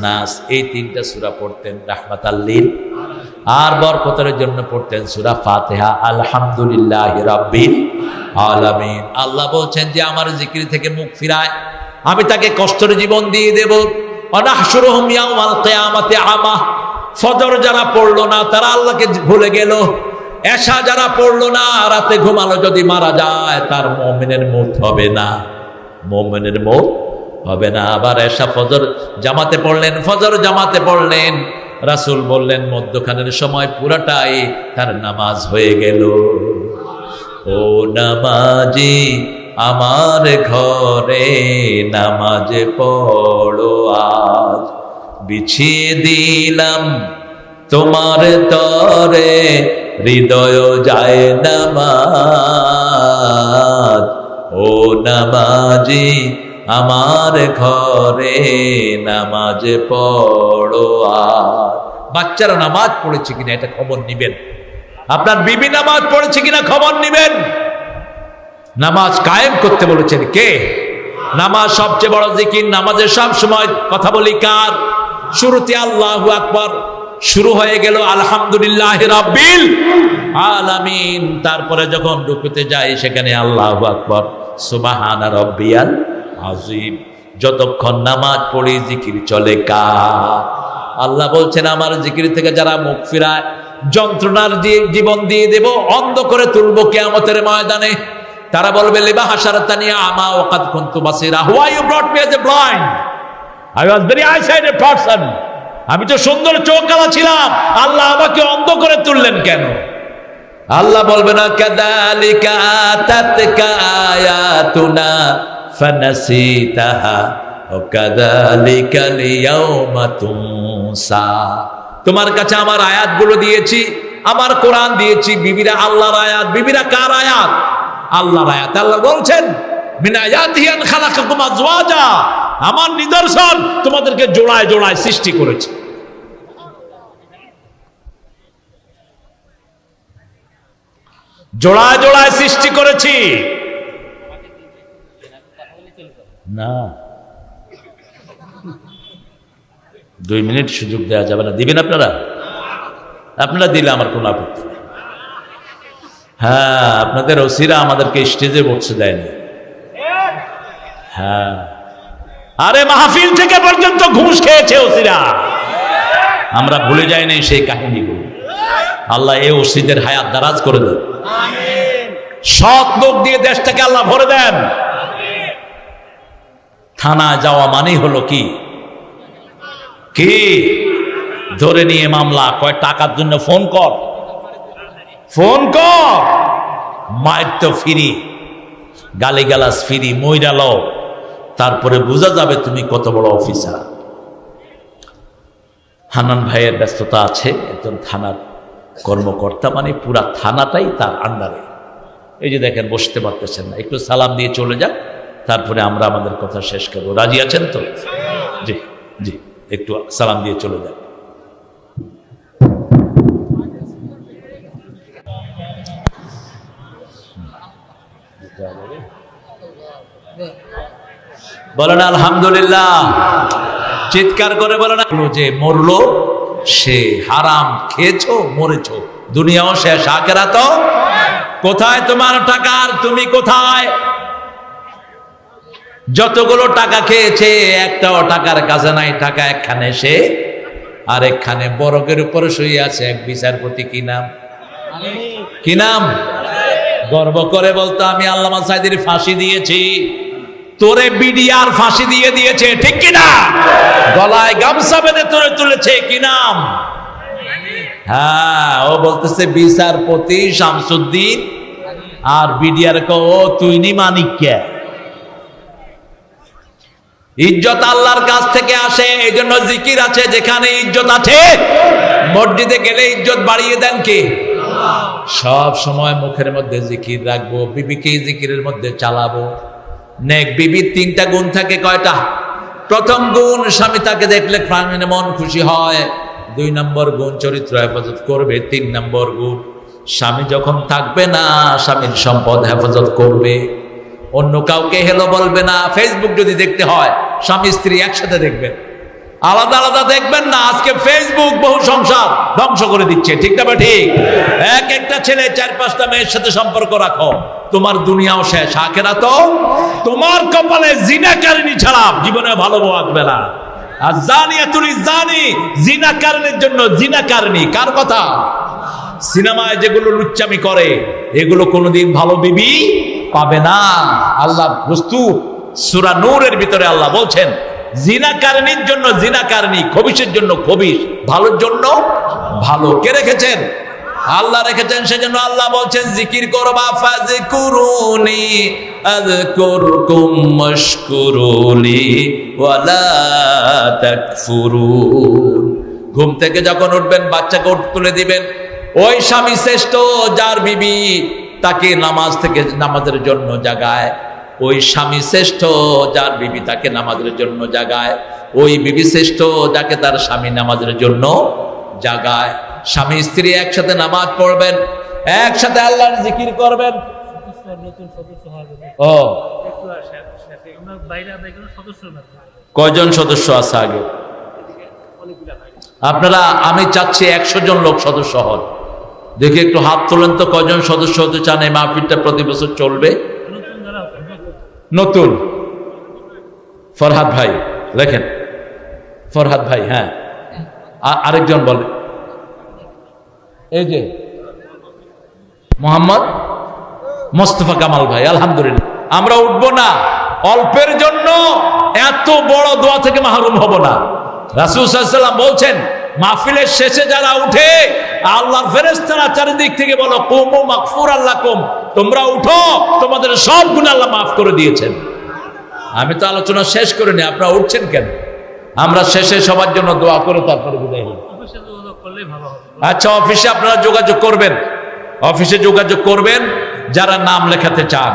নাস, এই 3টা সূরা পড়তেন রাহমাতাল লিল। আর বরকতের জন্য পড়তেন সূরা ফাতিহা, আলহামদুলিল্লাহি রাব্বিল আলামিন। আল্লাহ বলছেন যে আমার জিকির থেকে মুখ ফিরায় আমি তাকে কষ্টের জীবন দিয়ে দেব। ওয়ানাহশুরুহুম ইয়াওমাল কিয়ামাতি আমা। ফজর যারা পড়লো না তারা আল্লাহকে ভুলে গেল। এশা যারা পড়লো না, রাতে ঘুমালো, যদি মারা যায় তার মুমিনের মউত হবে না, মুমিনের মউত হবে না। আবার এশা ফজর জামাতে পড়লেন, ফজর জামাতে পড়লেন, রাসূল বললেন মধ্যখানের সময় পুরাটাই তার নামাজ হয়ে গেল। ও নামাজি আমার ঘরে নামাজ পড়ো আজ, বিছিয়ে দিলাম তোমার তরে হৃদয় যায় নামাজ। ও নামাজি আমার ঘরে নামাজ পড়ো আজ। বাচ্চারা নামাজ পড়েছে কিনা এটা খবর নিবেন, আপনার বিবি নামাজ পড়েছে কিনা খবর নিবেন। নামাজ কায়েম করতে বলেছেন কে? নামাজ সবচেয়ে বড় জিকির। নামাজের সব সময় কথা বলি কার? শুরুতে আল্লাহু আকবার, শুরু হয়ে গেল আলহামদুলিল্লাহ রাব্বিল আলামিন। তারপরে যখন রুকুতে যাই সেখানে আল্লাহু আকবার, সুবহানা রাব্বিয়াল আযীম। যতক্ষণ নামাজ পড়ি জিকির চলে কার? আল্লাহ বলছেন আমার জিকির থেকে যারা মুখ ফিরায় যন্ত্রণার জীবন দিয়ে দেব, অন্ধ করে তুলবো কিয়ামতের ময়দানে। তারা বলবে লিমা হাশারাতানি আমা ওয়া কাদ কুনতু বাসীরা, why you brought me as a blind? I was very eyesighted person. আমি তো সুন্দর চোখওয়ালা ছিলাম, আল্লাহ আমাকে অন্ধ করে তুললেন কেন? আল্লাহ বলবে না কাযালিকা আতাতকা আয়াতুনা ফানাসিতাহা ওয়া কাযালিকা লিয়াউমা তুনসা। তোমার কাছে আমার আয়াতগুলো দিয়েছি, আমার কোরআন দিয়েছি। বিবিরা আল্লাহর আয়াত। বিবিরা কার আয়াত? আল্লাহর আয়াত। আল্লাহ বলছেন মিন আয়াতিহি আন খালাকাকুম আজওয়াজা, আমার নিদর্শন তোমাদেরকে জোড়ায় জোড়ায় সৃষ্টি করেছে। জোড়ায় জোড়ায় সৃষ্টি করেছি। না 2 মিনিট সুযোগ দেওয়া যাবে না? দিবেন আপনারা? আপনারা দিলে আমার কোনো আপত্তি নেই। হ্যাঁ, আপনাদের ওসিরা আমাদেরকে স্টেজে বসতে দেয়নি। হ্যাঁ, আরে মাহফিল থেকে পর্যন্ত ঘুষ খেয়েছে ওসিরা। আমরা ভুলে যাই নাই সেই কাহিনীগুলো। আল্লাহ এই ওসিদের হায়াত দারাজ করে দেন, সৎ লোক দিয়ে দেশটাকে আল্লাহ ভরে দেন। থানায় যাওয়া মানেই হলো কি কি ধরে নিয়ে মামলা, কয় টাকার জন্য ফোন কর, ফোন কর, মায়ের তো ফিরি, গালিগালাজ ফিরি, মইরালো, তারপরে বোঝা যাবে তুমি কত বড় অফিসার। হান্নান ভাইয়ের ব্যস্ততা আছে, একজন থানার কর্মকর্তা, মানে পুরা থানাটাই তার আন্ডারে। এই যে দেখেন বসতে পারতেছেন না, একটু সালাম দিয়ে চলে যান, তারপরে আমরা আমাদের কথা শেষ করবো। রাজি আছেন তো? জি জি, একটু সালাম দিয়ে চলে যান। বলেন আলহামদুলিল্লাহ, চিৎকার করে বলেন। যে মরলো সে হারাম খেয়েছো, মরেছো, দুনিয়াও শেষ, আখিরাতও। কোথায় তোমার টাকা আর তুমি কোথায়? যতগুলো টাকা খেয়েছে একটাও টাকার কাছে নাই। টাকা একখানে সে, আর একখানে বরকের উপরে শুয়ে আছে এক বিচারপতি। কি নাম? কি নাম? গর্ব করে বলতো আমি আল্লামা সাঈদীর ফাঁসি দিয়েছি, তোরে বিডিআর ফাঁসি দিয়ে দিয়েছে, ঠিক কিনা? গলায় গামছা বেঁধে তোরে তুলেছে, কি নাম? হ্যাঁ, ও বলতেছে বিচারপতি শামসুদ্দিন, আর বিডিআর কো ও তুই নি মানিক কে। ইজ্জত আল্লাহর কাছ থেকে আসে, এই জন্য জিকির আছে। যেখানে ইজ্জত আছে, মসজিদে গেলে ইজ্জত বাড়িয়ে দেন কে? সব সময় মুখের মধ্যে জিকির রাখবো, বিবিকে জিকিরের মধ্যে চালাবো। নেক বিবির 3টা গুণ থাকে। কয়টা? প্রথম গুণ, স্বামী তাকে দেখলে প্রাণে মন খুশি হয়। 2 নম্বর গুণ, চরিত্র হেফাজত করবে। 3 নম্বর গুণ, স্বামী যখন থাকবে না স্বামীর সম্পদ হেফাজত করবে, অন্য কাউকে হেলো বলবে না। ফেসবুক যদি দেখতে হয় স্বামী স্ত্রী একসাথে দেখবেন, আলাদা আলাদা দেখবেন না। আজকে ফেসবুক বহু সংসার ধ্বংস করে দিচ্ছে, ঠিক না? ঠিক। একটা ছেলে 4-5টা মেয়ের সাথে সম্পর্ক রাখো, তোমার দুনিয়াও শেষ, আখিরাতও। তোমার কপালে জিনাকারিনী ছাড়া জীবনে ভালো বউ আসবে না। আর জানিয়াতুল জানি, জিনাকারীর জন্য জিনাকারিনী। কার কথা? সিনেমায় যেগুলো লুচ্চামি করে এগুলো কোনোদিন ভালো বিবি পাবে না। আল্লাহ বস্তু সূরা নূরের ভিতরে আল্লাহ বলছেন জিনাকারিনীর জন্য জিনাকারিনী, খবিশের জন্য খবিশ, ভালোর জন্য ভালো। কে রেখেছেন? আল্লাহ রেখেছেন। সেজন্য আল্লাহ বলছেন জিকির করবা, ফাযকুরুনি আযকুরকুম ওয়াশকুরুলি ওয়ালা তাকফুরুন। ঘুম থেকে যখন উঠবেন বাচ্চাকে তুলে দিবেন, ওই স্বামী শ্রেষ্ঠ যার বিবি তাকে নামাজের জন্য জাগায়, ওই স্বামী শ্রেষ্ঠ যার বিবি তাকে নামাজের জন্য জাগায়, ওই বিবি শ্রেষ্ঠ যাকে তার স্বামী নামাজের জন্য জাগায়। স্বামী স্ত্রী একসাথে নামাজ পড়বেন, একসাথে আল্লাহর জিকির করবেন। ও কয়জন সদস্য আছে আগে? আপনারা, আমি চাচ্ছি 100 জন লোক সদস্য হন। দেখি একটু হাত তোলেন তো, কয়জন সদস্য হতে চান? এই মাহফিলটা প্রতি বছর চলবে। নতুন ফরহাদ ভাই লেখেন, ফরহাদ ভাই। হ্যাঁ, আরেকজন বলে, এই যে মোহাম্মদ মোস্তফা কামাল ভাই। আলহামদুলিল্লাহ, আমরা উঠবো না অল্পের জন্য, এত বড় দোয়া থেকে মাহরুম হব না। রাসূল সাল্লাল্লাহু আলাইহি ওয়াসাল্লাম বলছেন, মাহফিলের শেষে যারা উঠে আল্লাহর ফেরেশতারা চারিদিক থেকে বলো কুমু মাগফুরাল লাকুম, তোমরা উঠো, তোমাদের সব গুনাহ আল্লাহ মাফ করে দিয়েছেন। আমি তো আলোচনা শেষ করিনি, আপনারা উঠছেন কেন? আমরা শেষে সবার জন্য দোয়া করে তারপরে বিদায় হই। আচ্ছা, অফিসে আপনারা যোগাযোগ করবেন, অফিসে যোগাযোগ করবেন যারা নাম লেখাতে চান।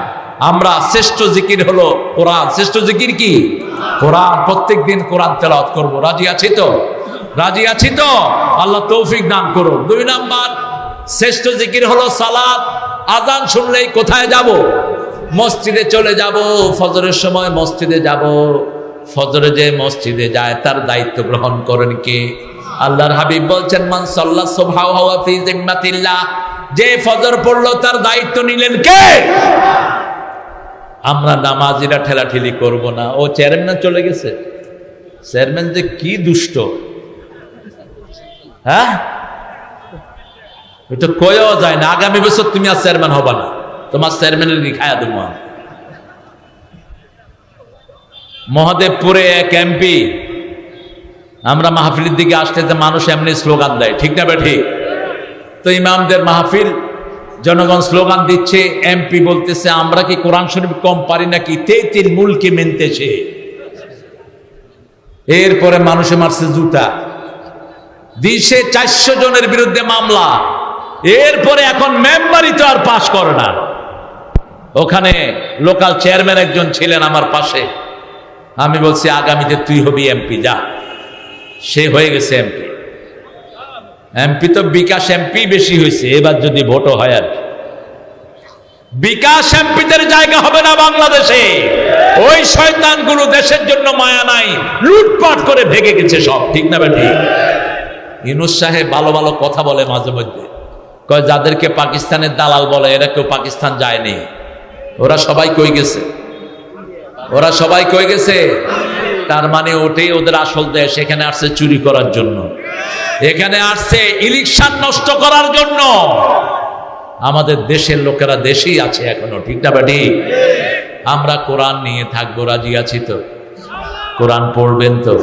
আমরা শ্রেষ্ঠ জিকির হলো কোরআন। শ্রেষ্ঠ জিকির কি? কোরআন। প্রত্যেক দিন কোরআন তেলাওয়াত করব। রাজি আছি তো? রাজি আছি তো? আল্লাহ তৌফিক দান করুন। 2 নাম্বার শ্রেষ্ঠ জিকির হলো সালাত। আজান শুনলেই কোথায় যাব? মসজিদে চলে যাব। ফজরের সময় মসজিদে যাব। ফজরে যে মসজিদে যায় তার দায়িত্ব গ্রহণ করেন কে? আল্লাহর হাবিব বলছেন, মান সাল্লা সুবহা ওয়া ফি জিম্মাতিল্লাহ, যে ফজর পড়লো তার দায়িত্ব নিলেন কে? আমরা নামাজিরা ঠেলাঠেলি করব না। ও চেয়ারম্যান চলে গেছে, চেয়ারম্যান যে কি দুষ্ট, হ্যাঁ, এটা কয়েও যায় না। আগামী বছর তুমি আর চেয়ারম্যান হবা না, তোমার চেয়ারম্যানের খায়া দেব। মহাদেবপুরে এক এমপি, আমরা মাহফিলের দিকে আসতে যে মানুষ এমনি স্লোগান দেয়, ঠিক না ঠিক? তো ইমামদের মাহফিল, জনগণ স্লোগান দিচ্ছে, এমপি বলতেছে আমরা কি কোরআন শরীফ কম পারি নাকি, তেতির মুলকে মেনতেছে। এরপরে মানুষে মারছে জুতা, দিছে 400 জনের বিরুদ্ধে মামলা। এরপরে এখন মেম্বারই তো আর পাশ করে না। ওখানে লোকাল চেয়ারম্যান একজন ছিলেন আমার পাশে, আমি বলছি আগামীতে তুই হবি এমপি, যা। সে হয়ে গেছে এমপি। এমপি তো বিকাশ এমপি বেশি হয়েছে, এবার যদি ভোটও হয় আর বিকাশ এমপিদের জায়গা হবে না বাংলাদেশে। ওই শয়তানগুলো দেশের জন্য মায়া নাই, লুটপাট করে ভেঙে গেছে সব, ঠিক না ঠিক? ইউনূস সাহেব ভালো ভালো কথা বলে মাঝে মধ্যে, কয় যাদেরকে পাকিস্তানের দালাল বলে এরা কেউ পাকিস্তান যায়নি। ওরা সবাই কই গেছে? ওরা সবাই কই গেছে? তার মানে ওটাই ওদের আসল দেশ। এখানে আসছে চুরি করার জন্য, এখানে আসছে ইলেকশন নষ্ট করার জন্য। আমাদের দেশের লোকেরা দেশেই আছে এখনো, ঠিক না বাড়ি? আমরা কোরআন নিয়ে থাকবো, রাজি আছি তো? কোরআন পড়বেন তো?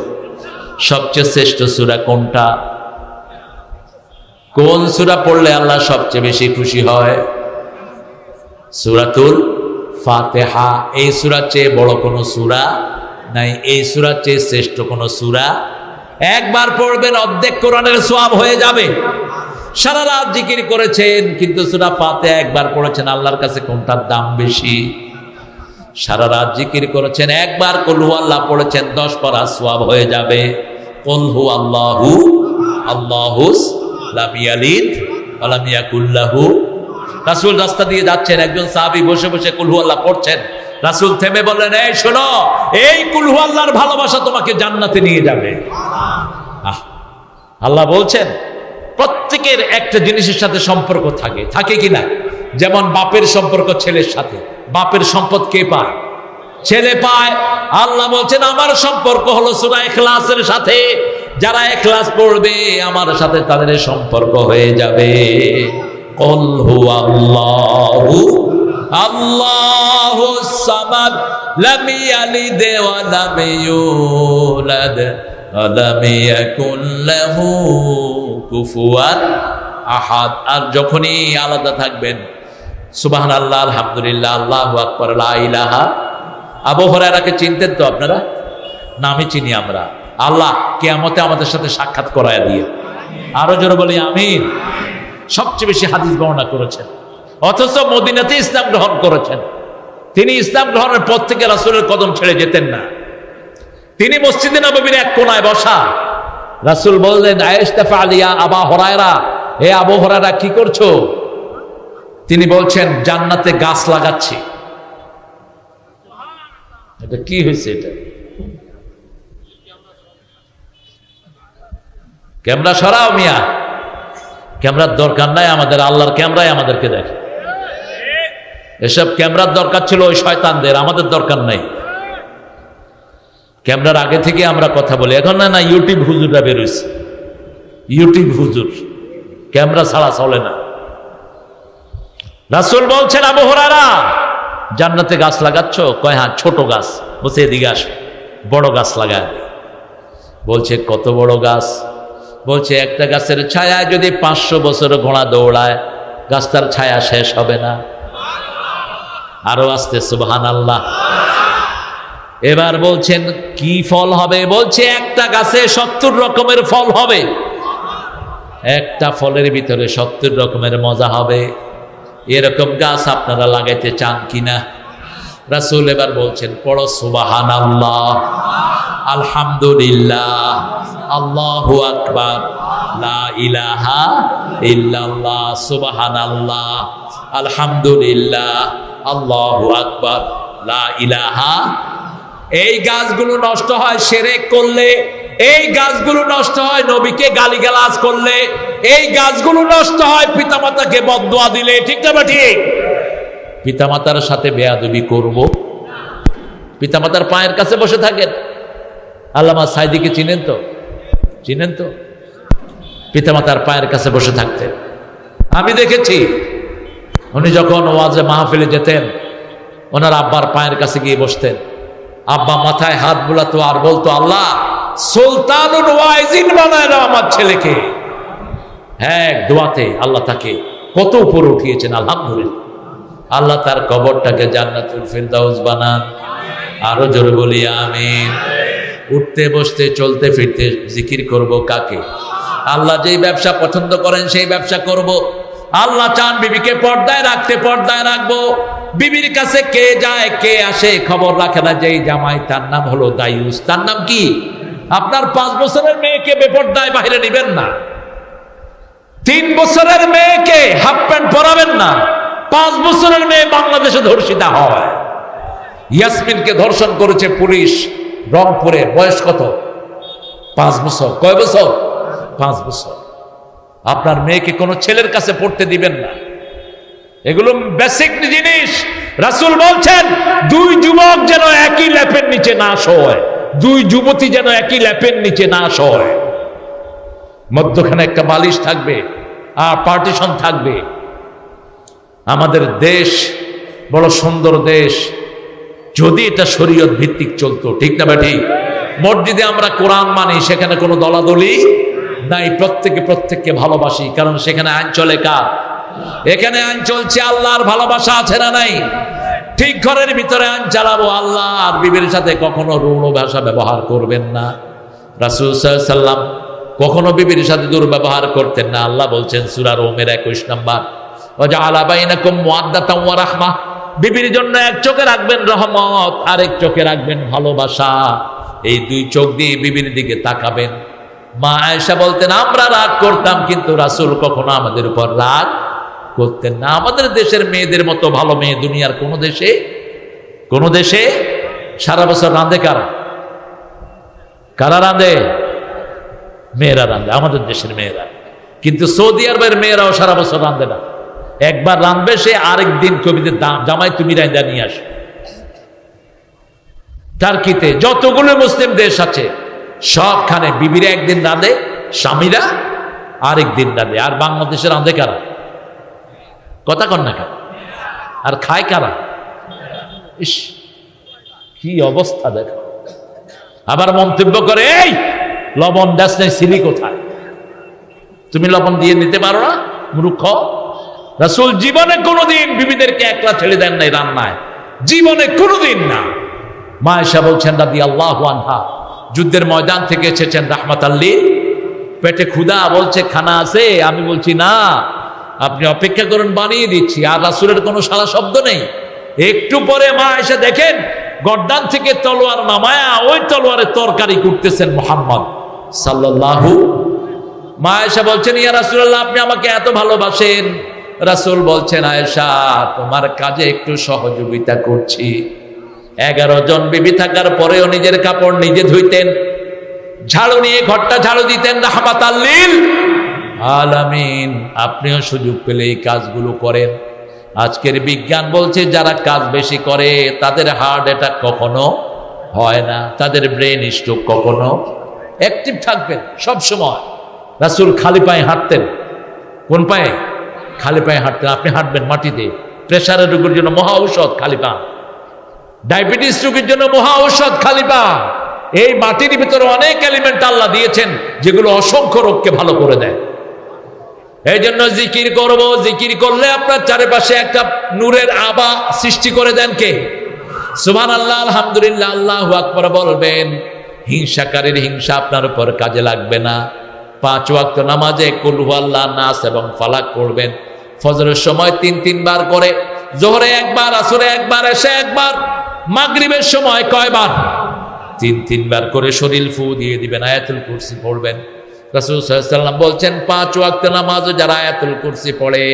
সবচেয়ে শ্রেষ্ঠ সূরা কোনটা? কোন সূরা পড়লে আল্লাহ সবচেয়ে বেশি খুশি হয়? সূরাতুল ফাতিহা। এই সূরার চেয়ে বড় কোনো সূরা নাই, এই সূরার চেয়ে শ্রেষ্ঠ কোনো সূরা। একবার পড়বেন অর্ধেক কোরআনের সওয়াব হয়ে যাবে। সারা রাত জিকির করেছেন কিন্তু সূরা ফাতিহা একবার পড়েছেন, আল্লাহর কাছে কোনটার দাম বেশি? সারা রাত জিকির করেছেন, একবার কুল হু আল্লাহ পড়েছেন, 10 পারা সওয়াব হয়ে যাবে। কুল হু আল্লাহু আল্লাহুস লাম ইয়ালিদ ওয়া লাম ইয়াকুল লাহু। রাসূল রাস্তা দিয়ে যাচ্ছেন, একজন সাহাবী বসে বসে কুল হু আল্লাহ পড়ছেন। রাসূল থেমে বললেন, এই শোনো, এই কুল হু আল্লাহর ভালোবাসা তোমাকে জান্নাতে নিয়ে যাবে। আল্লাহ বলছেন প্রত্যেকের একটা জিনিসের সাথে সম্পর্ক থাকে, থাকে কিনা? যেমন বাপের সম্পর্ক ছেলের সাথে, বাপের সম্পদ কে পায়? ছেলে পায়। আল্লাহ বলছেন আমার সম্পর্ক হলো সূরা ইখলাসের সাথে, যারা ইখলাস পড়বে আমার সাথে তাদের সম্পর্ক হয়ে যাবে। কুল হু আল্লাহু আল্লাহুস সামাদ লাম ইয়ালিদ ওয়া লাম ইউলাদ ওয়া লাম ইয়াকুন লাহু কুফুয়ান আহাদ। আর যখনই আলাদা থাকবেন সুবহানাল্লাহ, আলহামদুলিল্লাহ, আল্লাহু আকবার, লা ইলাহা। আবু হুরায়রাকে চিনতেন তো আপনারা? না, আমি চিনি। আমরা আল্লাহ কিয়ামতে আমাদের সাথে সাক্ষাৎ করায় দিয়ে, আরো জোরে বলি আমিন। সবচেয়ে বেশি হাদিস বর্ণনা করেছেন, অথচ মদিনাতে ইসলাম গ্রহণ করেছেন। তিনি ইসলাম গ্রহণের পর থেকে রাসূলের কদম ছেড়ে যেতেন না। তিনি মসজিদে নববীর এক কোনায় বসা। রাসূল বললেন, আয়েশতাফা আলিয়া আবা হুরায়রা, হে আবু হুরায়রা কি করছো? তিনি বলছেন, জান্নাতে গাছ লাগাচ্ছি। এটা কি হয়েছে? এটা ক্যামেরা সরাও মিয়া, ক্যামেরার দরকার নাই আমাদের, আল্লাহর ক্যামেরায় আমাদেরকে দেখে। এসব ক্যামেরার দরকার ছিল ওই শয়তানদের, আমাদের দরকার নাই। ক্যামেরার আগে থেকে আমরা কথা বলি। এখন না ইউটিউব হুজুররা বেরোইছে, ইউটিউব হুজুর, ক্যামেরা ছাড়া চলে না। রাসূল বলছেন, আবু হুরায়রা জান্নাতে গাছ লাগাচ্ছ? কয় হ্যাঁ, ছোট গাছ। বলছে এদিকে আসো, বড় গাছ লাগায়। বলছে কত বড় গাছ? বলছে একটা গাছের ছায়া যদি 500 বছর ঘোড়া দৌড়ায়, গাছটার ছায়া শেষ হবে না। আরো আসতে সুবহানাল্লাহ। এবার বলছেন কি ফল হবে? বলছে একটা গাছে 70 রকমের ফল হবে, একটা ফলের ভিতরে 70 রকমের মজা হবে। এরকম গাছ আপনারা লাগাইতে চান কিনা? রাসূল এবার বলছেন, পড়ো সুবহানাল্লাহ, আলহামদুলিল্লাহ, আল্লাহু আকবার, লা ইলাহা ইল্লাল্লাহ, সুবহানাল্লাহ, আলহামদুলিল্লাহ, আল্লাহু আকবার, লা ইলাহা। এই গাছগুলো নষ্ট হয় শিরক করলে, এই গাছগুলো নষ্ট হয় নবীকে গালিগালাজ করলে, এই গাছগুলো নষ্ট হয় পিতামাতাকে বদদুয়া দিলে। ঠিক না ঠিক? পিতামাতার সাথে বেয়াদবি করব? পিতামাতার পায়ের কাছে বসে থাকেন। আল্লামা সাইদিকে চিনেন তো? চিনেন তো? পিতামাতার পায়ের কাছে বসে থাকতেন। আমি দেখেছি উনি যখন ওয়াজে মাহফিলে যেতেন, ওনার আব্বার পায়ের কাছে গিয়ে বসতেন। আব্বা মাথায় হাত বুলাতো আর বলতো, আল্লাহ সুলতানুল ওয়াইজিন বানায় না আমার ছেলেকে। হ্যাঁ, দোয়াতে আল্লাহ তাকে কত উপরে উঠিয়েছেন, আলহামদুলিল্লাহ। আল্লাহ তার কবরটাকে জান্নাতুল ফিরদাউস বানান। আরো জোরে বলি আমিন। উঠতে বসতে চলতে ফিরতে জিকির করব কাকে? আল্লাহ যেই ব্যবসা পছন্দ করেন সেই ব্যবসা করব। আল্লাহ চান বিবিকে পর্দায় রাখতে, পর্দায় রাখবো। বিবির কাছে কে যায় কে আসে খবর রাখে না যেই জামাই, তার নাম হলো দায়ুস। তার নাম কি? আপনার 5 বছরের মেয়েকে বেপর্দায় বাইরে নিবেন না। 3 বছরের মেয়েকে হাফ প্যান্ট পরাবেন না। 5 বছরের মেয়ে বাংলাদেশে ধর্ষিতা হয়। ইয়াসমিনকে ধর্ষণ করেছে পুলিশ রংপুরে। বয়স কত? 5 বছর। কয় বছর? 5 বছর। আপনার মেয়েকে কোনো ছেলের কাছে পড়তে দিবেন না। এগুলো বেসিক জিনিস। রাসূল বলছেন, 2 যুবক যেন একই ল্যাপের নিচে না শোয়, 2 যুবতী যেন একই ল্যাপের নিচে না শোয়। মধ্যখানে একটা বালিশ থাকবে আর পার্টিশন থাকবে। আমাদের দেশ বড় সুন্দর দেশ যদি এটা শরীয়ত ভিত্তিক চলতো। ঠিক না ভাই? ঠিক। মসজিদে আমরা কোরআন মানি, সেখানে কোনো দলাদলি নাই। প্রত্যেকে প্রত্যেককে ভালোবাসি, কারণ সেখানে আইন চলে কার? এখানে আইন চলছে আল্লাহর। ভালোবাসা আছে না নাই? ঠিক ঘরের ভিতরে আইন চালাবো আল্লাহ। আর বিবির সাথে কখনো রূঢ় ভাষা ব্যবহার করবেন না। রাসূল সাল্লাল্লাহু আলাইহি ওয়াসাল্লাম কখনো বিবির সাথে দুর্ব্যবহার করতেন না। আল্লাহ বলছেন সূরা রুমের 21 নম্বর, ওয়াজআলা বাইনাকুম মুওয়াদ্দাতাও ওয়া রাহমাহ, বিবির জন্য এক চোখে রাখবেন রহমত, আরেক চোখে রাখবেন ভালোবাসা। এই 2 চোখ দিয়ে বিবির দিকে তাকাবেন। মা আয়েশা বলতেন, আমরা রাগ করতাম কিন্তু রাসূল কখনো আমাদের উপর রাগ করতেন না। আমাদের দেশের মেয়েদের মতো ভালো মেয়ে দুনিয়ার কোন দেশে সারা বছর রাঁধে কারা? কারা রাঁধে? মেয়েরা রাঁধে, আমাদের দেশের মেয়েরা। কিন্তু সৌদি আরবের মেয়েরাও সারা বছর রাঁধে না। একবার রাঁধবে সে, আরেক দিন কবিদের জামাই তুমি রাঁধা নিয়ে আসো। টার্কিতে যতগুলো মুসলিম দেশ আছে সবখানে বিবিরা একদিন রাঁধে, স্বামীরা আরেক দিন রাঁধে। আর বাংলাদেশে রাঁধে কারা? কথা কন না কেন? আর খায় কারা? ইস, কি অবস্থা দেখো। আবার মন্তব্য করে, এই লবণ দাস নাই, চিনি কোথায়? তুমি লবণ দিয়ে নিতে পারো না, মূর্খ। রাসূল জীবনে কোনোদিন বিবিদেরকে একলা ছেড়ে দেন নাই রান্নায়, জীবনে কোনোদিন না। মা আয়েশা বলছেন রাদিয়াল্লাহু আনহা, যুদ্ধের ময়দান থেকে এসেছেন রাহমাতাল লিল, পেটে ক্ষুধা, বলছে খানা আছে? আমি বলছি না, আপনি অপেক্ষা করুন, বানিয়ে দিচ্ছি। আর রাসূলের কোনো সারা শব্দ নেই। একটু পরে মা আয়েশা দেখেন গর্দান থেকে তলোয়ার নামায়া ওই তলোয়ারে তরকারি করতেছেন মুহাম্মদ সাল্লাল্লাহু। মা আয়েশা বলছেন, ইয়া রাসূলুল্লাহ, আপনি আমাকে এত ভালোবাসেন। রাসূল বলছেন, আয়েশা, তোমার কাজে একটু সহযোগিতা করছি। 11 জন বিবি থাকার পরেও নিজের কাপড় নিজে ধুইতেন, ঝাড়ু নিয়ে ঘরটা ঝাড়ু দিতেন রাহমাতাল লিল আলামিন। আপনিও সুযোগ পেলে এই কাজগুলো করেন। আজকের বিজ্ঞান বলছে যারা কাজ বেশি করে তাদের হার্ট অ্যাটাক কখনো হয় না, তাদের ব্রেন স্ট্রোক কখনো। অ্যাক্টিভ থাকবেন সব সময়। রাসূল খালি পায়ে হাঁটতেন। কোন পায়ে? খালি পায়ে হাঁটতেন। আপনি হাঁটবেন মাটিতে। প্রেসারের রোগের জন্য মহা ঔষধ খালি পা, ডায়াবেটিস রোগের জন্য মহা ঔষধ খালি পা। এই মাটির ভিতরে অনেক এলিমেন্ট আল্লাহ দিয়েছেন যেগুলো অসংখ্য রোগকে ভালো করে দেয়। এই জন্য জিকির করব, জিকির করলে আপনার চারিপাশে একটা নূরের আভা সৃষ্টি করে দেন কে? সুবহানাল্লাহ, আলহামদুলিল্লাহ, আল্লাহু আকবার বলবেন। হিংসাকারীর হিংসা আপনার উপর কাজে লাগবে না। 5 ওয়াক্ত নামাজে কুল হুয়াল্লাহ, নাস এবং ফালাক পড়বেন। ফজরের সময় 3 বার করে, জোহরে একবার, আসরে একবার, এশা একবার, মাগরিবের সময় কয়বার? 3 বার করে শরীর ফু দিয়ে দিবেন। আয়াতুল কুরসি পড়বেন। রাসূল সাল্লাল্লাহু আলাইহি ওয়াসাল্লাম বলছেন, 5 ওয়াক্ত নামাজে যারা আয়াতুল কুরসি পড়ে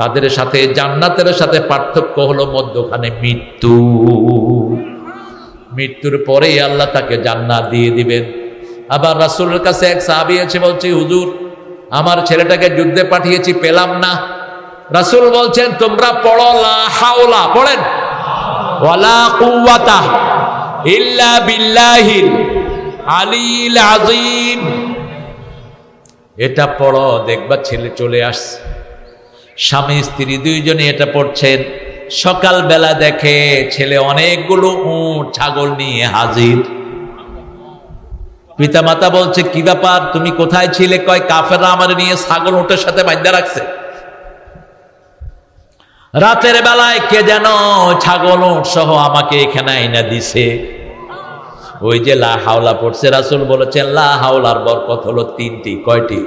তাদের সাথে জান্নাতের সাথে পার্থক্য হলো মধ্যখানে মৃত্যু। মৃত্যুর পরে আল্লাহ তাকে জান্নাত দিয়ে দিবেন। আবার রাসূলের কাছে এক সাহাবী এসে বলছে, হুজুর, আমার ছেলেটাকে যুদ্ধে পাঠিয়েছি, পেলাম না। রাসূল বলছেন, তোমরা পড়ো লা হাওলা, পড়েন, ওয়ালা কুওয়াতা ইল্লা বিল্লাহিল আলিয়্যিল আযীম। এটা পড়ো, দেখবা ছেলে চলে আসছে। স্বামী স্ত্রী দুইজনে এটা পড়ছেন। সকালবেলা দেখে ছেলে অনেকগুলো উট ছাগল নিয়ে হাজির। পিতামাতা বলছে, কি ব্যাপার, তুমি কোথায় ছিলে? কয়, কাফেররা আমার নিয়ে ছাগল উটের সাথে বাঁধা রাখছে। রাতের বেলায় কে যেন ছাগল উট সহ আমাকে এখানে আইনা দিছে। ওই যে লা হাওলা পড়ছে, রাসূল বলেছেন লা হাওলার বরকত হলো 3টি। কয়টি?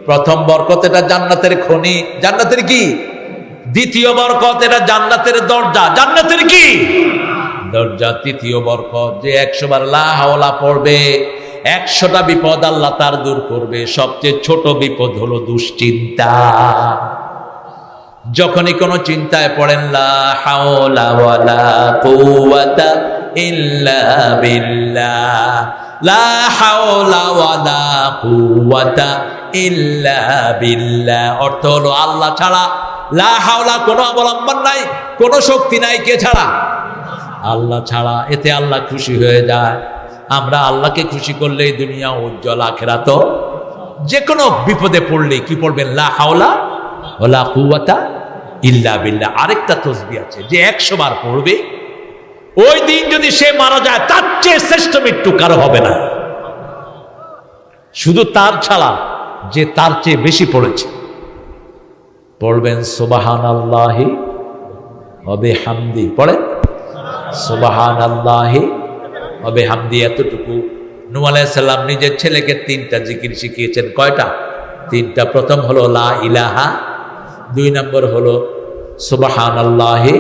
প্রথম বরকত এটা জান্নাতের খনি, জান্নাতের কি? দ্বিতীয় বরকত এটা জান্নাতের দরজা, জান্নাতের কি? দরজা। তৃতীয় বরকত যে 100 বার লা হাওলা পড়বে 100টা বিপদ আল্লাহ তার দূর করবে। সবচেয়ে ছোট বিপদ হলো দুশ্চিন্তা। যখনই কোনো চিন্তায় পড়েন, লা হাওলা ওয়ালা কুওয়াতা ইল্লা বিল্লাহ, লা হাওলা ওয়ালা কুওয়াতা ইল্লা বিল্লাহ, অর্থ হলো আল্লাহ ছাড়া লা হাওলা, কোনো অবলম্বন নাই, কোনো শক্তি নাই। কে ছাড়া? আল্লাহ ছাড়া। এতে আল্লাহ খুশি হয়ে যায়। আমরা আল্লাহকে খুশি করলে দুনিয়া উজ্জ্বল, আখিরাত। যে কোনো বিপদে পড়লে কি পড়বেন? লা হাওলা ওয়ালা কুওয়াতা ইল্লা বিল্লাহ। আরেকটা তাসবিহ আছে যে 100 বার পড়বে, ওই দিন যদি সে মারা যায় তার চেয়ে শ্রেষ্ঠ মৃত্যু কারো হবে না। শুধু তার ছাড়া যে তার চেয়ে বেশি পড়েছে। পড়বেন সুবহানাল্লাহি ওয়া বিহামদি, পড়েন সুবহানাল্লাহি ওয়া বিহামদি। এতটুকু নূহ আলাইহিস সালাম নিজের ছেলেকে 3টা জিকির শিখিয়েছেন। কয়টা? 3টা। প্রথম হলো লা ইলাহা, 2 নম্বর হলো সুবহানাল্লাহি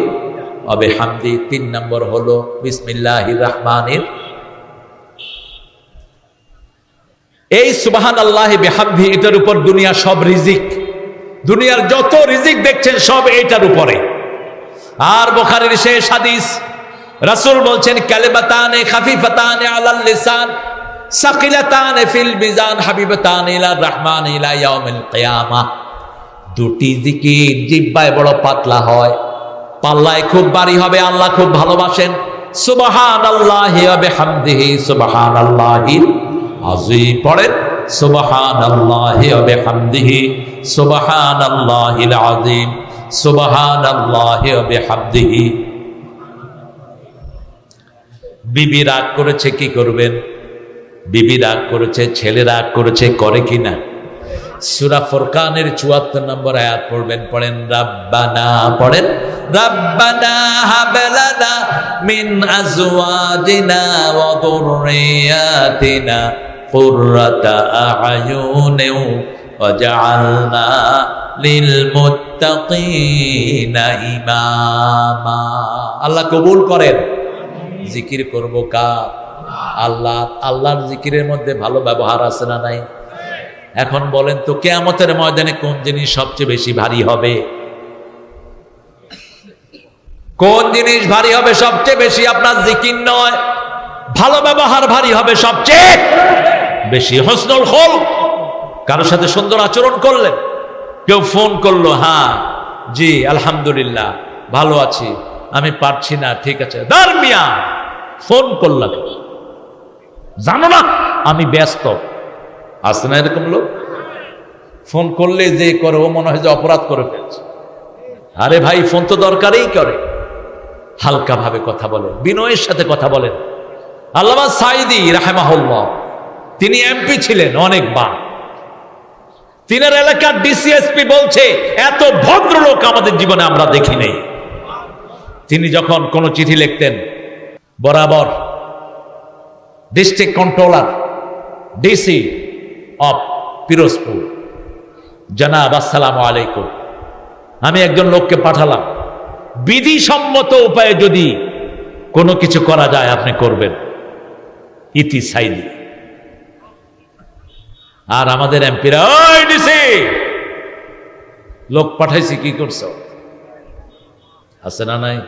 ওয়া বিহামদি, 3 নম্বর হলো বিসমিল্লাহির রহমানির। এই সুবহানাল্লাহি বিহামদি, এটার উপর দুনিয়া সব রিজিক, দুনিয়ার যত রিজিক দেখছেন সব এইটার উপরে। আর বুখারীর শেষ হাদিস, রাসূল বলছেন, কালিমাতানে খাফিফাতানে আলাল লিসান সাকিলাতানে ফিল মিজান হাবিবাতানে ইলার রহমান ইলা ইয়াউমিল কিয়ামাহ। 2টি জিকির জিহ্বায় বড় পাতলা হয়, পাল্লায় খুব ভারী হবে। আল্লাহ খুব ভালোবাসেন। সুবহানাল্লাহি ওয়া বিহামদিহি সুবহানাল্লাহিল আযীম, পড়েন সুবহানাল্লাহি ওয়া বিহামদিহি সুবহানাল্লাহিল আযীম, সুবহানাল্লাহি ওয়া বিহামদিহি। বিবি রাগ করেছে, কি করবেন? বিবি রাগ করেছে, ছেলে রাগ করেছে, করে কিনা? সূরা ফুরকানের ৭৪ নম্বর আয়াত পড়বেন, পড়েন রাব্বানা, পড়েন রাব্বানা হাব লানা মিন আজওয়াজিনা ওয়া যুররিয়াতিনা কুররাতা আ'য়ুনিন ওয়াজআলনা লিল মুত্তাকিনা ইমামা। আল্লাহ কবুল করেন। জিকির করব কার? আল্লাহ। আল্লাহর জিকিরের মধ্যে ভালো ব্যবহার আছে না নাই? এখন বলেন তো, কিয়ামতের ময়দানে কোন জিনিস সবচেয়ে বেশি ভারী হবে? কোন জিনিস ভারী হবে সবচেয়ে বেশি? আপনার জিকির নয়, ভালো ব্যবহার ভারী হবে সবচেয়ে বেশি। হুসনুল খুলক, কারোর সাথে সুন্দর আচরণ করলেন, কেউ ফোন করলো, হ্যাঁ জি আলহামদুলিল্লাহ ভালো আছি, আমি পারছি না, ঠিক আছে। দারমিয়া ফোন করলাম, জানো না আমি ব্যস্ত। আসে না এরকম লোক? ফোন করলে যে করে, ও মনে হয় যে অপরাধ করে ফেলছে। আরে ভাই, ফোন তো দরকারই করে। হালকা ভাবে কথা বলেন, বিনয়ের সাথে কথা বলেন। আল্লামা সাঈদী রাহিমাহুল্লাহ, তিনি এমপি ছিলেন অনেকবার। তিনার এলাকার ডিসিএসপি বলছে, এত ভদ্রলোক আমাদের জীবনে আমরা দেখি নাই। তিনি যখন কোনো চিঠি লিখতেন, বরাবর district controller DC of Pirojpur, জনাব আসসালামু আলাইকুম, আমি একজন লোককে পাঠালাম, বিধিসম্মত উপায়ে যদি কোনো কিছু করা যায় আপনি করবেন, ইতি সাইদি। আর আমাদের এমপিরা, ওই ডিসি লোক পাঠাইছি, কি করছো? আছে না নাই?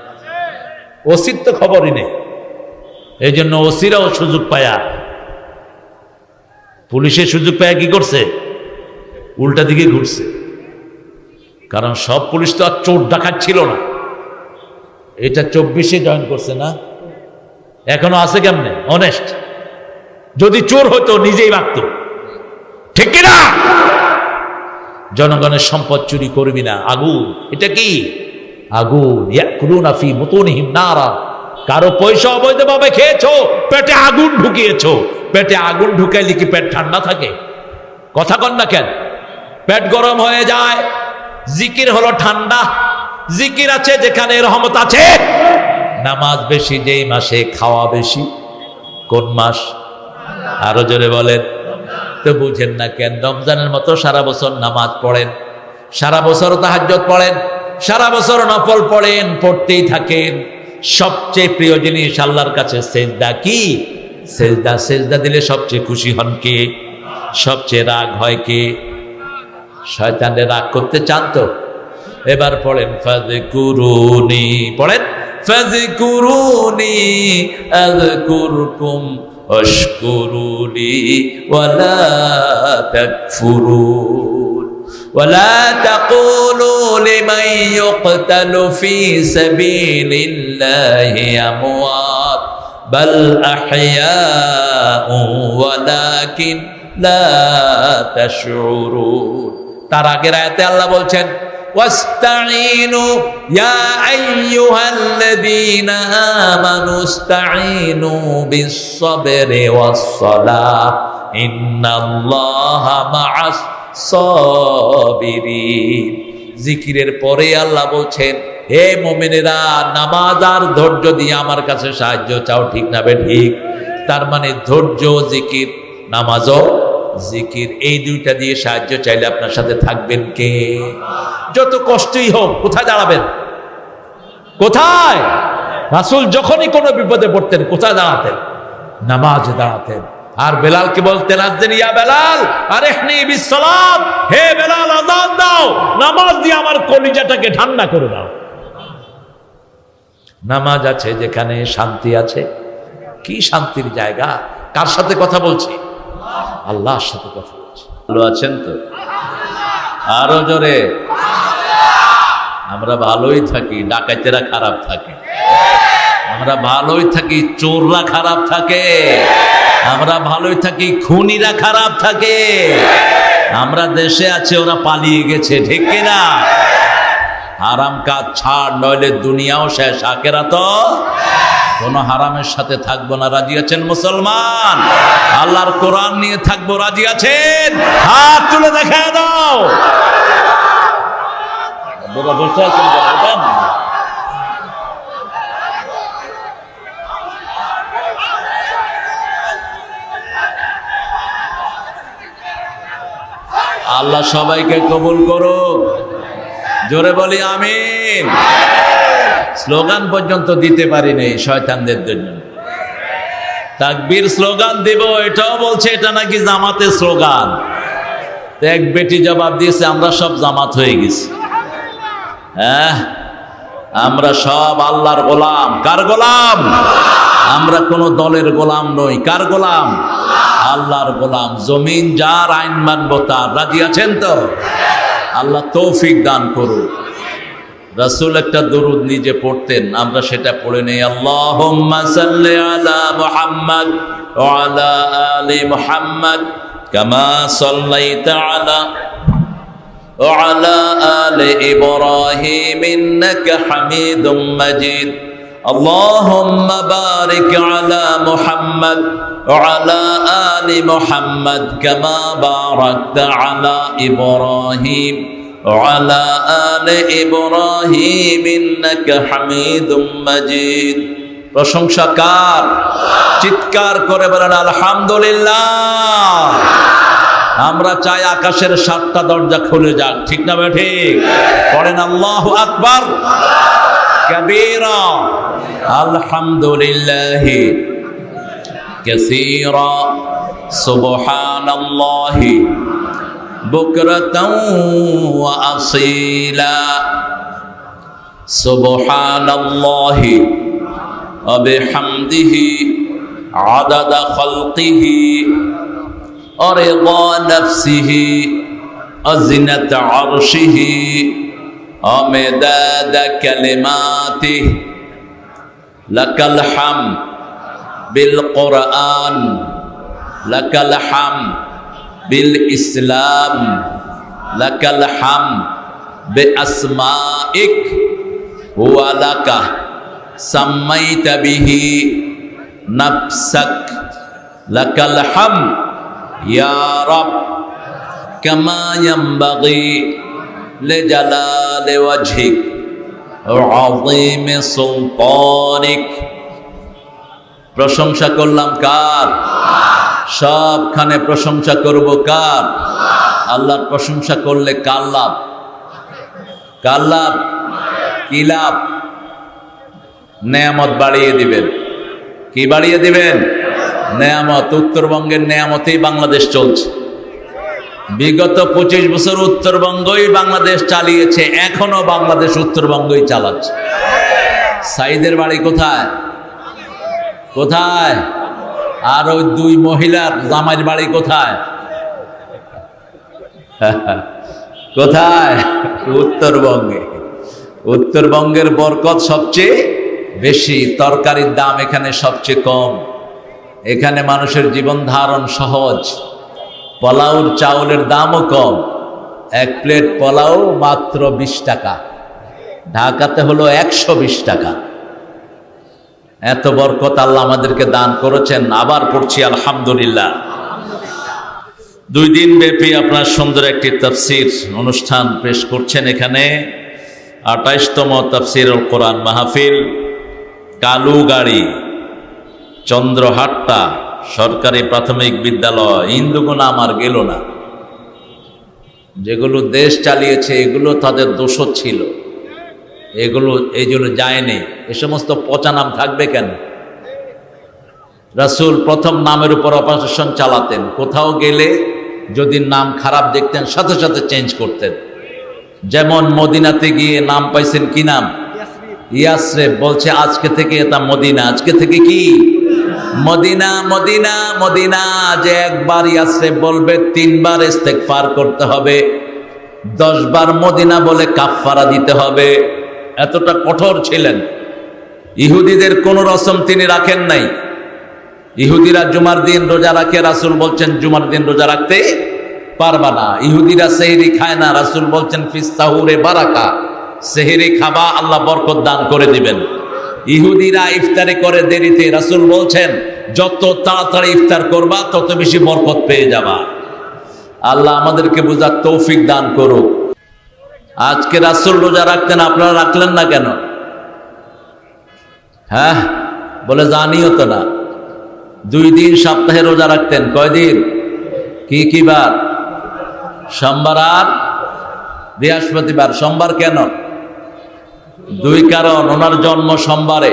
ওসির তো খবরই নেই। এই জন্য ওসিরাও সুযোগ পায়া, পুলিশের সুযোগ পায়া কি করছে? উল্টা দিকে ঘুরছে। কারণ সব পুলিশ তো আর চোর ডাকাত ছিল না। এটা 24-এ জয়েন করছে না, এখনো আছে কেমনে অনেস্ট? যদি চোর হতো নিজেই ভাগতো, ঠিক কিনা? জনগণের সম্পদ চুরি করবি না। আগুন, এটা কি? আগুন। ইয়াকুলুনা ফি বুতুনিহিম নারা। কারো পয়সা অবৈধভাবে খেয়েছো, পেটে আগুন ঢুকিয়েছো। পেটে আগুন ঢুকাইলে কি পেট ঠান্ডা থাকে? কথা কন না কেন? পেট গরম হয়ে যায়। জিকির হলো ঠান্ডা। জিকির আছে যেখানে রহমত আছে। নামাজ বেশি যেই মাসে, খাওয়া বেশি। কোন মাস? আরো জোরে বলেন। তো বুঝেন না কেন? রমজানের মতো সারা বছর নামাজ পড়েন, সারা বছর তাহাজ্জুদ পড়েন, সারা বছর নফল পড়েন, পড়তেই থাকেন। সবচেয়ে প্রিয় জিনিস আল্লাহর কাছে সেজদা। কি? সেজদা। সেজদা দিলে সবচেয়ে খুশি হন কে? সবচেয়ে রাগ হয় কে? শয়তানের রাগ করতে চান তো? এবার পড়েন ফাযকুরুনি, পড়েন ফাযকুরুনি আযকুরকুম ওয়াশকুরুলি ওয়ালা তাকফুরুন ওয়ালা তাকুলু লিমান ইউকতালু ফি সাবিলিল্লাহি আমওয়াত বাল আহইয়াউ ওয়ালাকিন লা তাশউরুন। তার আগের আয়াতে আল্লাহ বলছেন, ওয়াস্তাঈনু ইয়া আইয়ুহাল্লাযীনা আমানু ইসতাঈনু বিস-সাবরি ওয়াস-সালাহ ইন্নাল্লাহা মা'আস সাবিরিন। জিকিরের পরে আল্লাহ বলছেন, হে মুমিনেরা, নামাজ আর ধৈর্য দিয়ে আমার কাছে সাহায্য চাও। ঠিক না বে ঠিক? তার মানে ধৈর্য জিকির, নামাজও জিকির, এই দুইটা দিয়ে সাহায্য চাইলে আপনার সাথে থাকবেন কে? যত কষ্টই হোক, কোথায় দাঁড়াবেন? কোথায়? রাসূল যখনই কোনো বিপদে পড়তেন কোথায় দাঁড়াতেন? নামাজে দাঁড়াতেন। আর বেলালকে বলতেন, আযিন ইয়া বেলাল আরিহনি বিস-সালাত, হে বেলাল আযান দাও, নামাজ দিয়ে আমার কলিজাটাকে ঠান্ডা করে দাও। নামাজ আছে যেখানে শান্তি আছে। কি শান্তির জায়গা! কার সাথে কথা বলছি? আল্লাহর সাথে কথা বলছি। ভালো আছেন তো? আরো জোরে। আমরা ভালোই থাকি, ডাকাতেরা খারাপ থাকে। আমরা ভালোই থাকি, চোররা খারাপ থাকে। আমরা ভালোই থাকি, খুনিরা খারাপ থাকে। আমরা দেশে আছে, ওরা পালিয়ে গেছে, ঠিক কিনা? হারাম কাজ ছাড়, নইলে দুনিয়াও শেষ, আখেরাতও। কোন হারামের সাথে থাকবো না, রাজি আছেন মুসলমান? আল্লাহর কোরআন নিয়ে থাকবো, রাজি আছেন? হাত তুলে দেখা দাও। বসে আছেন কেন? আল্লাহ সবাইকে কবুল করুক, জোরে বলি আমিন। স্লোগান পর্যন্ত দিতে পারি নাই শয়তানদের জন্য। তাকবীর স্লোগান দিব, এটাও বলছে এটা নাকি জামাতের স্লোগান। এক বেটি জবাব দিয়েছে আমরা সব জামাত হয়ে গেছি। হ্যাঁ, আমরা সব আল্লাহর গোলাম। কার গোলাম? আমরা কোন দলের গোলাম নই। কার গোলাম? আল্লাহর গোলাম। জমিন যার, আইন মানব তার। রাজি আছেন তো? আল্লাহ তৌফিক দান করুন। রাসূল একটা দরুদ নিজে পড়তেন, আমরা সেটা পড়ে নেই। আল্লাহুম্মা সাল্লি আলা মুহাম্মাদ ওয়া আলা আলি মুহাম্মাদ কামা সাল্লাইতা আলা ওয়া আলা আলি ইব্রাহিম ইন্নাকা হামিদুম মাজিদ। আল্লাহুম্মা বারিক আলা মুহাম্মাদ ওয়া আলা আলি মুহাম্মাদ কামা বারাকতা আলা ইব্রাহিম وعلى آل إبراهيم إنك حميد مجيد। প্রশংসা কার? চিৎকার করে বলেন আলহামদুলিল্লাহ। আমরা চাই আকাশের 7টা দরজা খুলে যাক, ঠিক না ঠিক? পড়েন আল্লাহু আকবার কাবীরা, আলহামদুলিল্লাহি কাসীরা, সুবহানাল্লাহি বুকরাতাও ওয়া আসীলা, সুবহানাল্লাহি ওয়া বিহামদিহি আদাদা খালকিহি ওয়া রিদা নাফসিহি ওয়া জিনাতা আরশিহি ওয়া মিদাদা কালিমাতিহি। লাকাল হামদ বিল কুরআন, লাকাল হামদ বিল ইসলাম, লাকাল হামদ বিআসমাইক ওয়া লাকা সাম্মাইতা বিহি নাফসাক, লাকাল হামদ ইয়া রাব কামা ইয়ানবাগি লিজালালি ওয়াজহিক ওয়া আযীমি সুলতানিক। প্রশংসা করলাম কার? সবখানে প্রশংসা করব কার? আল্লাহর প্রশংসা করলে কার লাভ? কার লাভ? কি লাভ? নেয়ামত বাড়িয়ে দিবেন। কি বাড়িয়ে দিবেন? নেয়ামত। উত্তরবঙ্গের নেয়ামতেই বাংলাদেশ চলছে। বিগত 25 বছর উত্তরবঙ্গই বাংলাদেশ চালিয়েছে, এখনো বাংলাদেশ উত্তরবঙ্গই চালাচ্ছে। সাইদের বাড়ি কোথায়? কোথায়? আর ওই 2 মহিলার জামাইয়ের বাড়ি কোথায়? কোথায়? উত্তরবঙ্গে। উত্তরবঙ্গের বরকত সবচেয়ে বেশি, তরকারির দাম এখানে সবচেয়ে কম। এখানে মানুষের জীবন ধারণ সহজ। পোলাওর চাউলের দামও কম। 1 প্লেট পোলাও মাত্র 20 টাকা। ঢাকাতে হলো 120 টাকা। এত বরকত আল্লাহ আমাদেরকে দান করেছেন। আবার পড়ছি আলহামদুলিল্লাহ। 2 দিন ব্যাপী আপনার সুন্দর একটি তাফসীর অনুষ্ঠান পেশ করছেন এখানে। 28তম তাফসীরুল কোরআন মাহফিল, কালুগাড়ি, চন্দ্রহাট্টা সরকারি প্রাথমিক বিদ্যালয়। হিন্দুগুলো আমার গেল না। যেগুলো দেশ চালিয়েছে এগুলো তাদের দোষ ছিল, এগুলো এই জন্য যায়নি। এ সমস্ত পচা নাম থাকবে কেন? রাসূল প্রথম নামের উপর অপারেশন চালাতেন। কোথাও গেলে যদি নাম খারাপ দেখতেন সাথে সাথে চেঞ্জ করতেন। যেমন মদিনাতে গিয়ে নাম পাইছেন কি নাম? ইয়াসরিব। বলছে আজকে থেকে এটা মদিনা। আজকে থেকে কি? মদিনা। Medina Medina. যে একবার ইয়াসরিব বলবে 3 বার ইস্তেগফার করতে হবে, 10 বার মদিনা বলে কাফফারা দিতে হবে। এতটা কঠোর ছিলেন। ইহুদিদের কোন রসম তিনি রাখেন নাই। ইহুদিরা জুমার দিন রোজা রাখে, রাসূল বলছেন জুমার দিন রোজা রাখতে পারবা না। ইহুদিরা সেহরি খায় না, রাসূল বলছেন ফিস সাহুরে বারাকা, সেহরি খাবা আল্লাহ বরকত দান করে দিবেন। ইহুদিরা ইফতারি করে দেরিতে, রাসূল বলছেন যত তাড়াতাড়ি ইফতার করবা তত বেশি বরকত পেয়ে যাবা। আল্লাহ আমাদেরকে বোঝার তৌফিক দান করুক। আজকে রাসূল রোজা রাখতেন, আপনারা রাখলেন না কেন? হ্যাঁ বলে জানিও তো না। 2 দিন সপ্তাহে রোজা রাখতেন। কয়দিন? কি কি বার? সোমবার আর বৃহস্পতিবার। সোমবার কেন? 2 কারণ। ওনার জন্ম সোমবারে,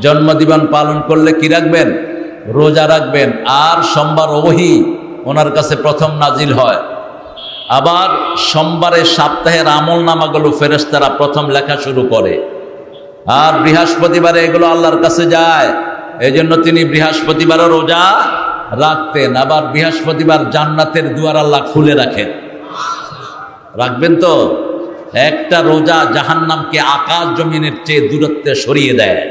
জন্মদিবস পালন করলে কি রাখবেন? রোজা রাখবেন। আর সোমবার ওহী ওনার কাছে প্রথম নাজিল হয়। আবার সোমবারে সপ্তাহের আমল নামাগুলো ফেরেশতারা প্রথম লেখা শুরু করে। আর বৃহস্পতিবারে এগুলো আল্লাহর কাছে যায়, এজন্য তিনি বৃহস্পতিবারও রোজা রাখতেন। আবার বৃহস্পতিবার জান্নাতের দুয়ার আল্লাহ খুলে রাখেন। রাখবেন তো? একটা রোজা জাহান্নামকে আকাশ জমিনের চেয়ে দূরত্বে সরিয়ে দেয়।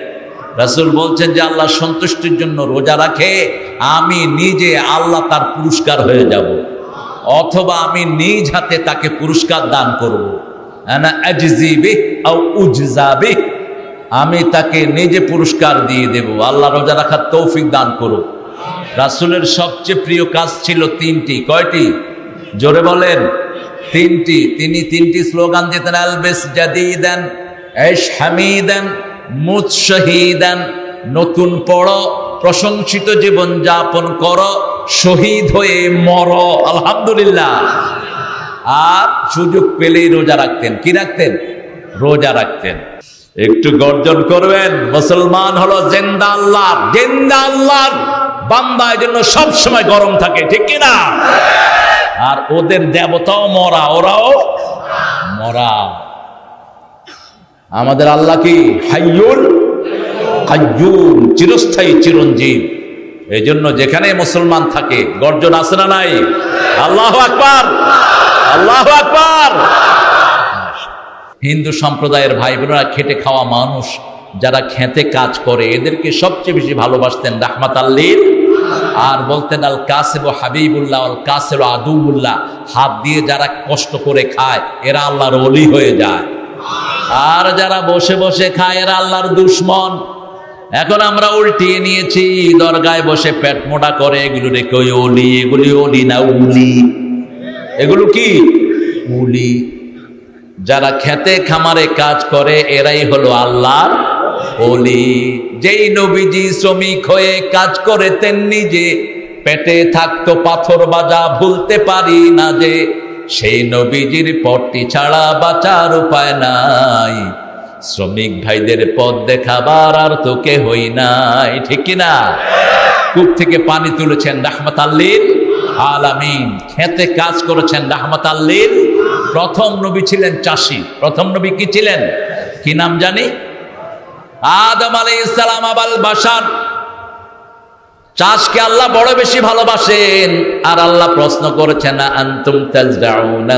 রাসূল বলছেন যে আল্লাহ সন্তুষ্টির জন্য রোজা রাখে, আমি নিজে আল্লাহ তার পুরস্কার হয়ে যাব, অথবা আমি নিজ হাতে তাকে পুরস্কার দান করব। আনা আজজি বিহি আও উজজা বিহি, আমি তাকে নিজে পুরস্কার দিয়ে দেব। আল্লাহ রোজা রাখার তৌফিক দান করুক। রাসূলের সবচেয়ে প্রিয় কাজ ছিল 3টি। কয়টি? জোরে বলেন। 3টি। তিনি 3টি স্লোগান দিতেন, আলবিস জাদিদান, আইশ হামিদান, মুত শহীদান। নতুন পড়ো, প্রশংসিত জীবন যাপন করো, শহীদ হয়ে মরো। আলহামদুলিল্লাহ। আর সুযোগ পেলেই রোজা রাখতেন। কি রাখতেন? রোজা রাখতেন। একটু গর্জন করবেন। মুসলমান হলো জিন্দা আল্লাহর, জিন্দা আল্লাহর বান্দা, এজন্য সব সময় গরম থাকে, ঠিক কি না? আর ওদের দেবতাও মরা, ওরাও মরা। আমাদের আল্লাহ কি? হাইয়ুল কাইয়্যুম, চিরস্থায়ী, চিরঞ্জীব। এজন্য যেখানে মুসলমান থাকে গর্জন আছে না নাই? আল্লাহু আকবার, আল্লাহু আকবার। হিন্দু সম্প্রদায়ের ভাই বোনেরা, খেটে খাওয়া মানুষ যারা খেতে কাজ করে, এদেরকে সবচেয়ে বেশি ভালোবাসতেন রাহমাতাল লিল। আর বলতেন আল কাসিব হাবিবুল্লাহ, আল কাসিব আদুউল্লাহ। হাত দিয়ে যারা কষ্ট করে খায় এরা আল্লাহর ওলি হয়ে যায়, আর যারা বসে বসে খায় এরা আল্লাহর দুশমন। এখন আমরা উল্টিয়ে নিয়েছি, দরগায় বসে পেট মোটা করে এগুলো রেখে ওই ওলি। এগুলি ওলি না, উলি। এগুলো কি? উলি। যারা খেতে খামারে কাজ করে এরাই হলো আল্লাহর ওলি। যেই নবীজি শ্রমিক হয়ে কাজ করেতেন নিজে, পেটে থাকতো পাথর বাজা ভুলতে পারি না যে, সেই নবীজির পথটি ছাড়া বাঁচার উপায় নাই। শ্রমিক ভাইদের পথ দেখাবার আর তো কেহই নাই, ঠিক কিনা? কূপ থেকে পানি তুলেছেন রাহমাতাল লিল আলামিন, খেতে কাজ করেছেন রাহমাতাল লিল। প্রথম নবী ছিলেন চাষী। প্রথম নবী কি ছিলেন? কি নাম জানি? আদম আলাইহিস সালাম আবাল বাশার। চাষকে আল্লাহ বড় বেশি ভালোবাসেন। আর আল্লাহ প্রশ্ন করেছেন, আনতুম তাজরাউনা